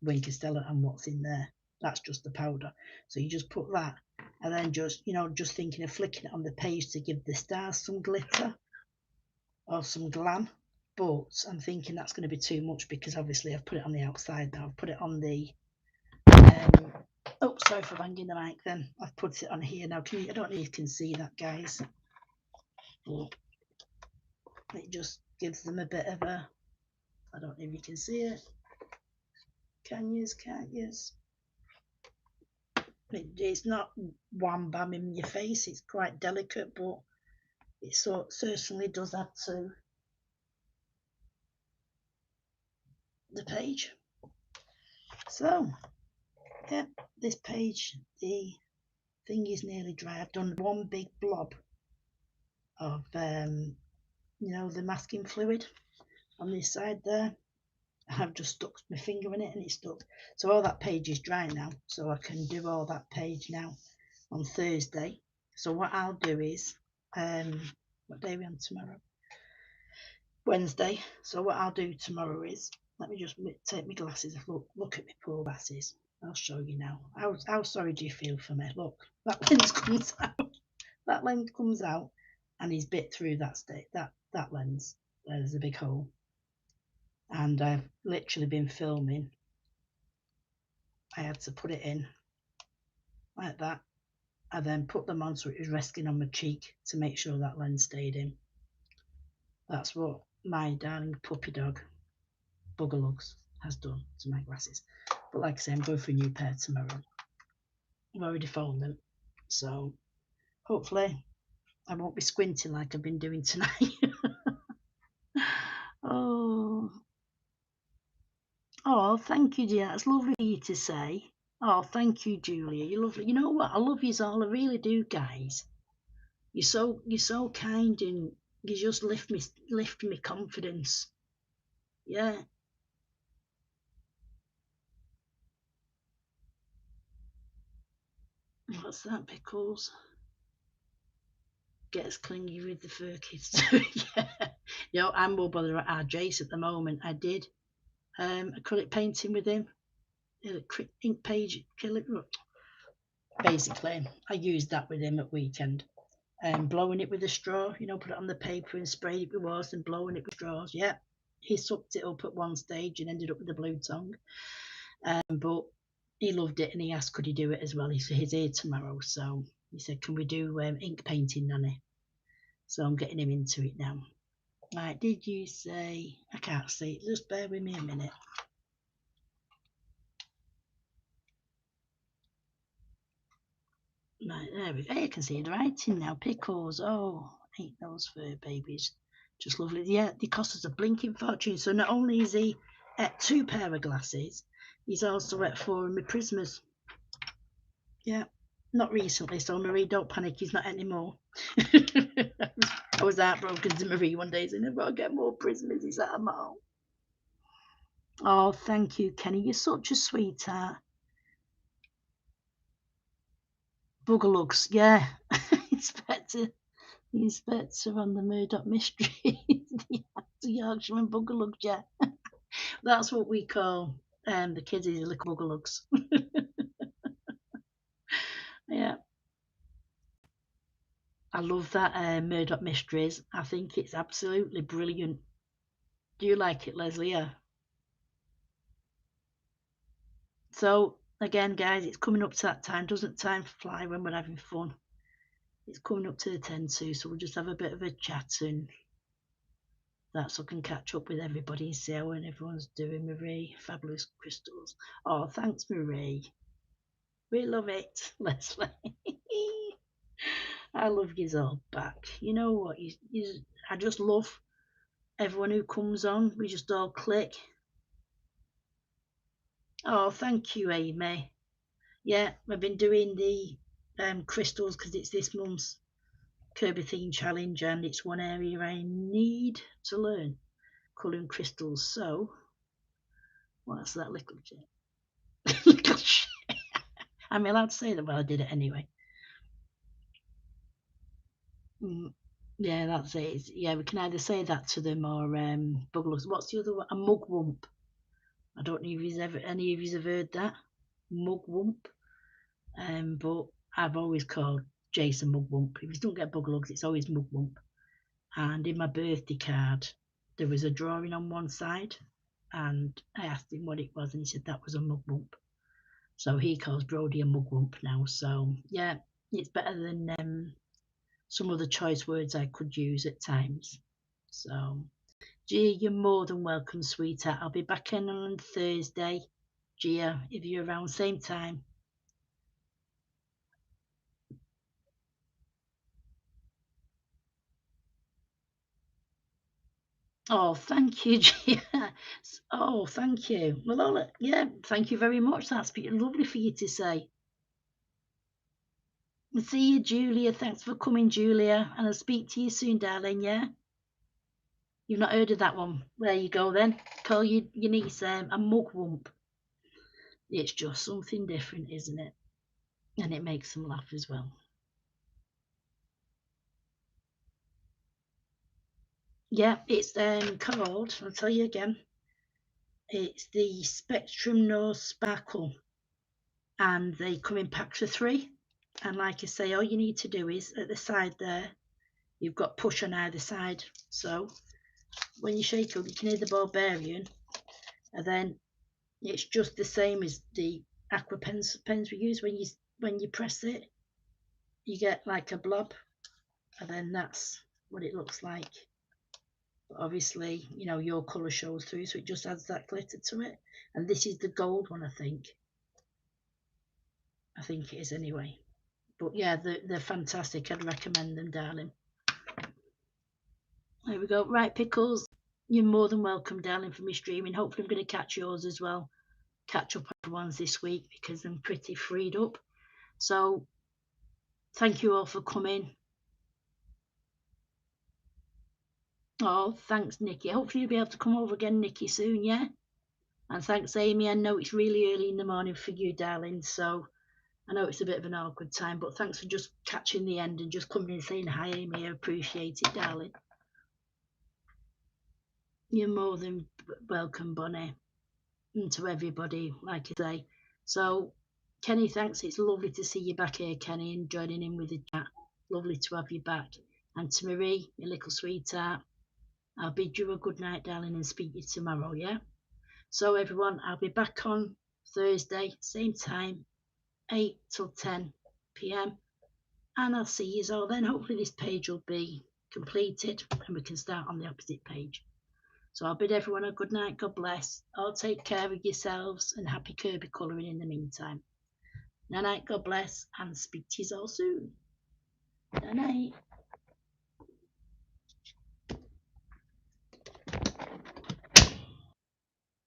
Winter Stella and what's in there. That's just the powder. So you just put that, and then just, just thinking of flicking it on the page to give the stars some glitter or some glam. But I'm thinking that's going to be too much because obviously I've put it on the outside now. I've put it on the oh, sorry for banging the mic then. I've put it on here now. I don't know if you can see that, guys. But it just gives them a bit of a, I don't know if you can see it. Can't use. It's not wham bam in your face. It's quite delicate, but it certainly does add to the page. So, yeah, this page, the thing is nearly dry. I've done one big blob of, the masking fluid on this side there. I've just stuck my finger in it and it's stuck. So all that page is dry now. So I can do all that page now on Thursday. So what I'll do is, what day are we on tomorrow? Wednesday. So what I'll do tomorrow is, let me just take my glasses off. Look at my poor glasses. I'll show you now. How sorry do you feel for me? Look, that lens comes out. That lens comes out, and he's bit through that lens. There's a big hole, and I've literally been filming. I had to put it in like that, and then put them on so it was resting on my cheek to make sure that lens stayed in. That's what my darling puppy dog Buggerlugs has done to my glasses. But like I say, I'm going for a new pair tomorrow. I've already phoned them, so hopefully I won't be squinting like I've been doing tonight. Oh, thank you, dear. That's lovely of you to say. Oh, thank you, Julia. You're lovely. You know what? I love you all. I really do, guys. You're so kind, and you just lift me confidence. Yeah. What's that, Pickles? Gets clingy with the fur kids too. Yeah. I'm more bothered at our Jace at the moment. I did acrylic painting with him, ink page acrylic. Basically, I used that with him at weekend. Blowing it with a straw, put it on the paper and sprayed it with water and blowing it with straws. Yeah, he sucked it up at one stage and ended up with a blue tongue. But he loved it and he asked could he do it as well. He's here tomorrow, so he said, can we do ink painting, Nanny? So I'm getting him into it now. Right, did you say, I can't see it, just bear with me a minute. Right, there we go. You can see the writing now. Pickles. Oh, ain't those fur babies just lovely. Yeah, they cost us a blinking fortune. So not only is he at 2 pair of glasses, he's also at 4 of my Prismas. Yeah, not recently. So Marie, don't panic. He's not anymore. I was heartbroken to Marie one day saying, I've got to get more Prismas. He's at a mall. Oh, thank you, Kenny. You're such a sweetheart. Buggerlugs, yeah. Inspector on the Murdoch mystery. The Yorkshireman Buggerlugs, yeah. That's what we call the kids is little Buggerlugs. Yeah. I love that Murdoch Mysteries. I think it's absolutely brilliant. Do you like it, Leslie? Yeah. So again, guys, it's coming up to that time. Doesn't time fly when we're having fun? It's coming up to the 10 to, so we'll just have a bit of a chat and that, so I can catch up with everybody and see how everyone's doing. Marie, fabulous crystals. Oh, thanks, Marie. We love it, Leslie. I love you all back. You know what? I just love everyone who comes on. We just all click. Oh, thank you, Amy. Yeah, I've been doing the crystals because it's this month's Kerby theme challenge and it's one area I need to learn. colouring crystals. So, what's that little shit? Little shit. I'm allowed to say that? Well, I did it anyway. Yeah, that's it. Yeah, we can either say that to them or buglugs. What's the other one? A mugwump. I don't know if any of you have heard that mugwump. But I've always called Jason mugwump. If you don't get buglugs, it's always mugwump. And in my birthday card, there was a drawing on one side, and I asked him what it was, and he said that was a mugwump. So he calls Brody a mugwump now. So yeah, it's better than some other choice words I could use at times. So, Gia, you're more than welcome, sweetheart. I'll be back in on Thursday. Gia, if you're around, same time. Oh, thank you, Gia. Oh, thank you. Well, yeah, thank you very much. That's lovely for you to say. See you, Julia. Thanks for coming, Julia. And I'll speak to you soon, darling, yeah? You've not heard of that one. There you go then. Call your niece a mugwump. It's just something different, isn't it? And it makes them laugh as well. Yeah, it's called, I'll tell you again, it's the Spectrum Nose Sparkle. And they come in packs of 3. And like I say, all you need to do is at the side there, you've got push on either side. So when you shake up, you can hear the barbarian. And then it's just the same as the aqua pens we use. When you press it, you get like a blob, and then that's what it looks like. But obviously, you know, your colour shows through, so it just adds that glitter to it. And this is the gold one, I think. I think it is anyway. But yeah, they're fantastic. I'd recommend them, darling. There we go. Right, Pickles, you're more than welcome, darling, for me streaming. Hopefully I'm going to catch yours as well. Catch up on the ones this week because I'm pretty freed up. So thank you all for coming. Oh, thanks, Nikki. Hopefully you'll be able to come over again, Nikki, soon, yeah? And thanks, Amy. I know it's really early in the morning for you, darling, so I know it's a bit of an awkward time, but thanks for just catching the end and just coming in and saying hi, Amy. I appreciate it, darling. You're more than welcome, Bonnie, and to everybody, like I say. So, Kenny, thanks. It's lovely to see you back here, Kenny, and joining in with the chat. Lovely to have you back. And to Marie, your little sweetheart, I'll bid you a good night, darling, and speak to you tomorrow, yeah? So, everyone, I'll be back on Thursday, same time, 8 till 10 p.m. And I'll see you all then. Hopefully, this page will be completed and we can start on the opposite page. So I'll bid everyone a good night. God bless. All take care of yourselves and happy Kerby colouring in the meantime. Night night, God bless, and speak to you all soon. Night night.